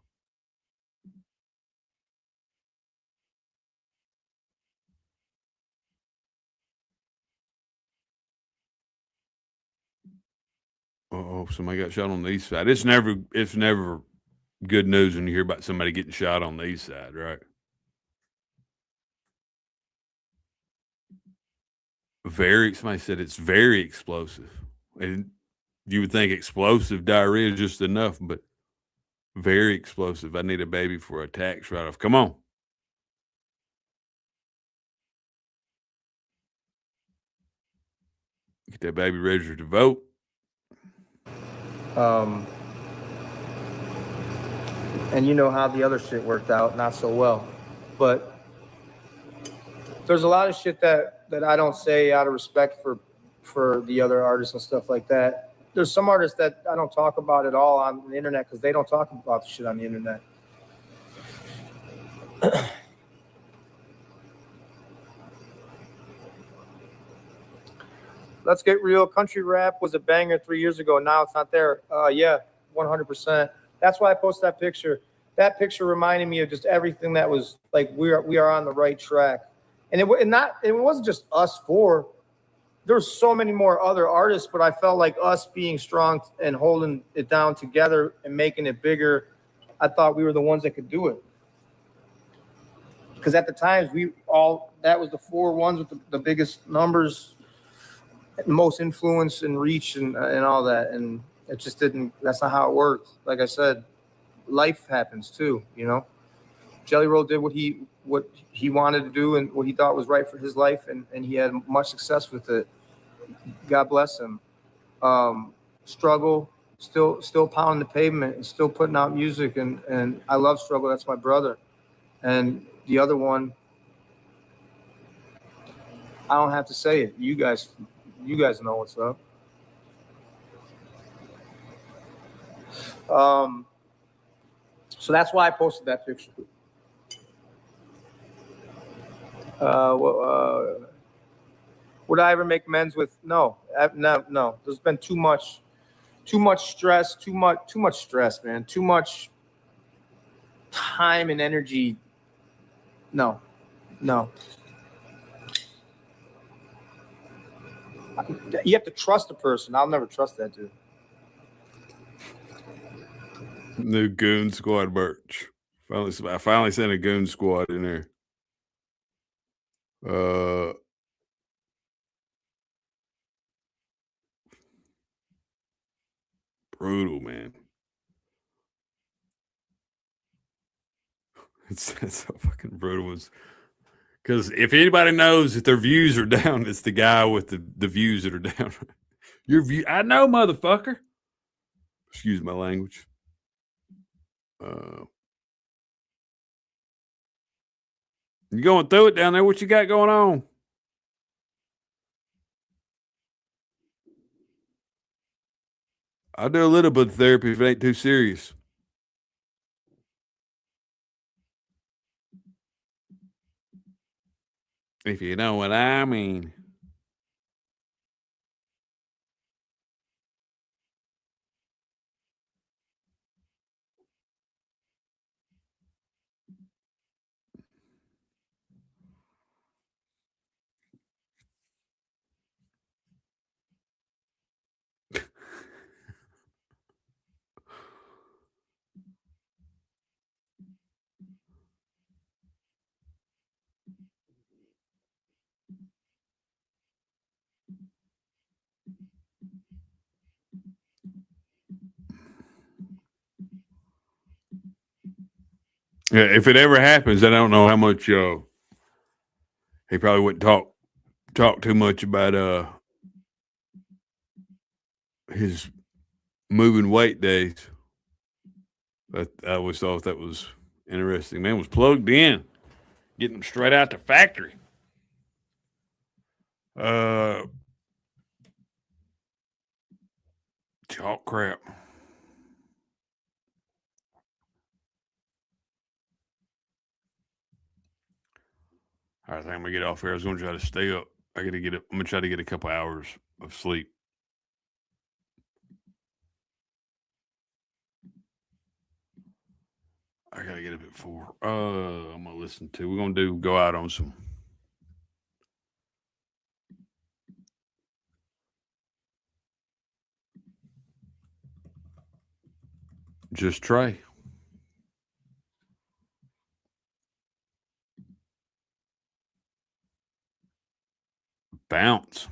Oh, somebody got shot on the east side. It's never good news when you hear about somebody getting shot on the east side, right? Somebody said it's very explosive. And you would think explosive diarrhea is just enough, but very explosive. I need a baby for a tax write-off. Come on. Get that baby registered to vote. And you know how the other shit worked out, not so well. But there's a lot of shit that I don't say out of respect for the other artists and stuff like that. There's some artists that I don't talk about at all on the internet because they don't talk about the shit on the internet. Let's Get Real. Country rap was a banger 3 years ago. Now it's not there. Yeah, 100%. That's why I posted that picture. That picture reminded me of just everything that was like we are on the right track. And it wasn't just us four. There's so many more other artists, but I felt like us being strong and holding it down together and making it bigger, I thought we were the ones that could do it. Because at the times that was the 4 ones with the biggest numbers, most influence and reach and all that. And it just didn't, that's not how it worked. Like I said, life happens too, you know? Jelly Roll did what he wanted to do and what he thought was right for his life. And he had much success with it. God bless him. Struggle, still pounding the pavement and still putting out music. And I love Struggle. That's my brother. And the other one, I don't have to say it. You guys know what's up. So that's why I posted that picture. Would I ever make amends with? No. There's been too much stress, too much stress, man. Too much time and energy. No. You have to trust a person. I'll never trust that dude. New Goon Squad merch. I finally sent a Goon Squad in there. Brutal, man. It's so fucking brutal. Because if anybody knows that their views are down, it's the guy with the views that are down. Your view, I know, motherfucker. Excuse my language. You going through it down there? What you got going on? I'll do a little bit of therapy if it ain't too serious. If you know what I mean. Yeah, if it ever happens, I don't know how much he probably wouldn't talk too much about his moving weight days. But I always thought that was interesting. Man was plugged in, getting them straight out the factory. Chalk crap. All right, I think I'm gonna get off here. I was gonna try to stay up. I'm gonna try to get a couple hours of sleep. I gotta get up at 4. I'm gonna listen to. We're gonna go out on some. Just Trey. Bounce.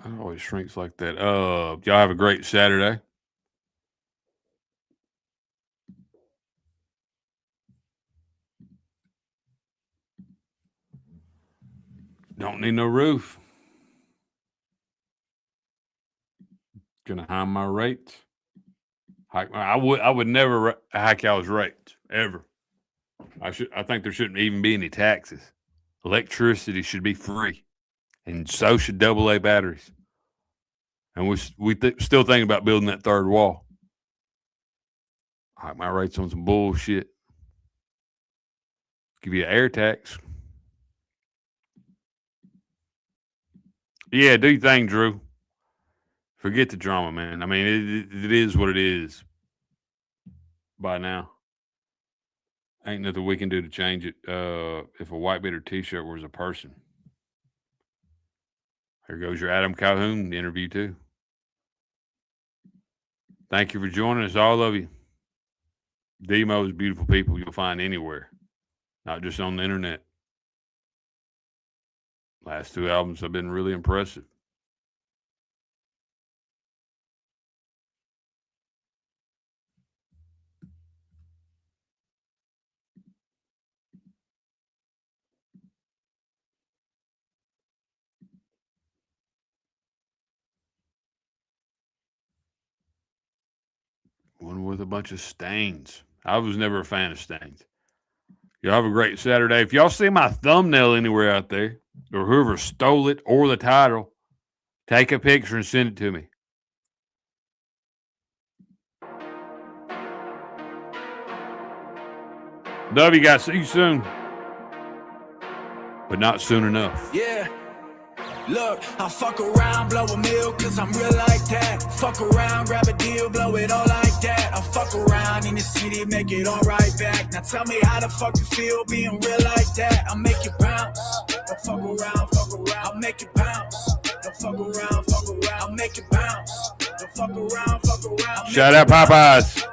It always shrinks like that. Y'all have a great Saturday. Don't need no roof. Gonna hide my rates. I would never hike y'all's rates ever. I think there shouldn't even be any taxes. Electricity should be free, and so should AA batteries. And we still thinking about building that third wall. Hike my rates on some bullshit. Give you an air tax. Yeah, do your thing, Drew. Forget the drama, man. I mean, it is what it is by now. Ain't nothing we can do to change it. If a white beater T-shirt was a person. Here goes your Adam Calhoun interview, too. Thank you for joining us, all of you. The most beautiful people you'll find anywhere, not just on the internet. Last 2 albums have been really impressive. One with a bunch of stains. I was never a fan of stains. Y'all have a great Saturday. If y'all see my thumbnail anywhere out there, or whoever stole it or the title, take a picture and send it to me. Love you guys. See you soon. But not soon enough. Yeah. Look, I fuck around, blow a meal, cause I'm real like that. Fuck around, grab a deal, blow it all like that. I fuck around in the city, make it all right back. Now tell me how the fuck you feel being real like that. I'll make you bounce. Don't fuck around, I'll make you bounce. Don't fuck around, I'll make you bounce. Don't fuck around. Shout out Popeyes.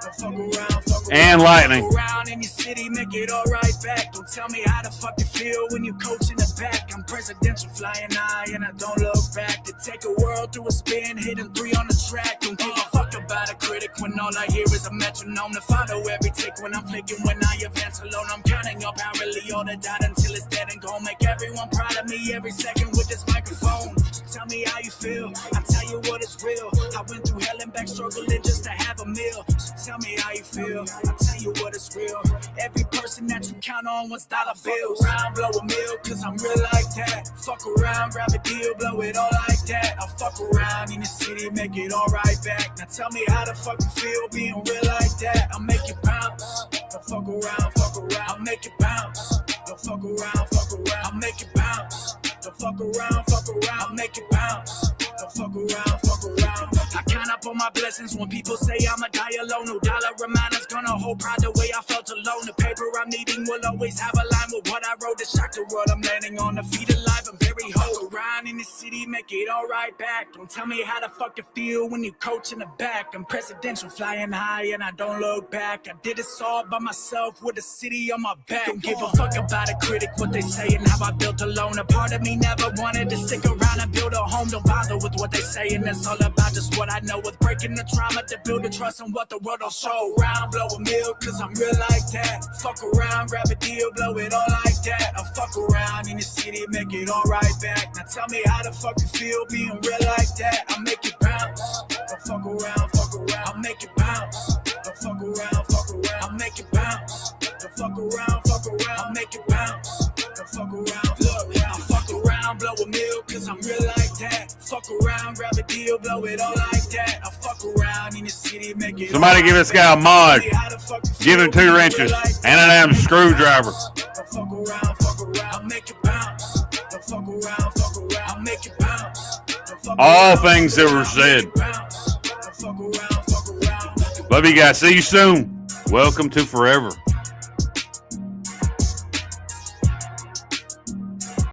And Lightning. Around in your city, make it all right back. Don't tell me how the fuck you feel when you coach in the back. I'm presidential flying high and I don't look back. To take a world through a spin, hitting 3 on the track. Don't give a fuck about a critic when all I hear is a metronome. To follow every tick when I'm flicking, when I advance alone. I'm counting up hourly all the dot until it's dead and gone. Make everyone proud of me every second with this microphone. So tell me how you feel, I tell you what is real. I went through hell and back struggling just to have a meal. So tell me how you feel, I tell you what is real. Every person that you count on wants dollar bills. Fuck around, blow a meal, cause I'm real like that. Fuck around, grab a deal, blow it all like that. I fuck around in the city, make it all right back. Now tell me how the fuck you feel being real like that. I'll make you bounce. Don't fuck around, I'll make you bounce. Don't fuck around, I'll make you bounce. Don't fuck around, I'll make you bounce. Don't fuck around. I count up on my blessings when people say I'ma die alone. No dollar reminders gonna hold pride the way I felt alone. The paper I'm needing will always have a line with what I wrote to shock the world. I'm landing on the feet alive. I'm very carry hold around in the city, make it all right back. Don't tell me how to fucking feel when you coach in the back. I'm presidential, flying high, and I don't look back. I did this all by myself with the city on my back. Don't give a fuck about a critic, what they say, and how I built alone. A part of me never wanted to stick around and build a home. Don't bother with what they say, and that's all about just what I know. With breaking the trauma to build the trust and what the world don't show. Round, blow a meal, cause I'm real like that. Fuck around, grab a deal, blow it all like that. I fuck around in the city, make it all right back. Now tell me how the fuck you feel being real like that. I make it bounce. Don't fuck around, I make it bounce. Don't fuck around, I make it bounce. Don't fuck around, I make it bounce. Don't fuck around, look, I fuck around, blow a meal, cause I'm real like that. Fuck around, grab a deal, blow it all like that. I fuck around in the city, make it. Somebody give this guy a mod. Give him 2 wrenches and a damn screwdriver. Don't fuck around, I make it bounce. Don't fuck around, I make it bounce. All things that were said. Love you guys. See you soon. Welcome to Forever.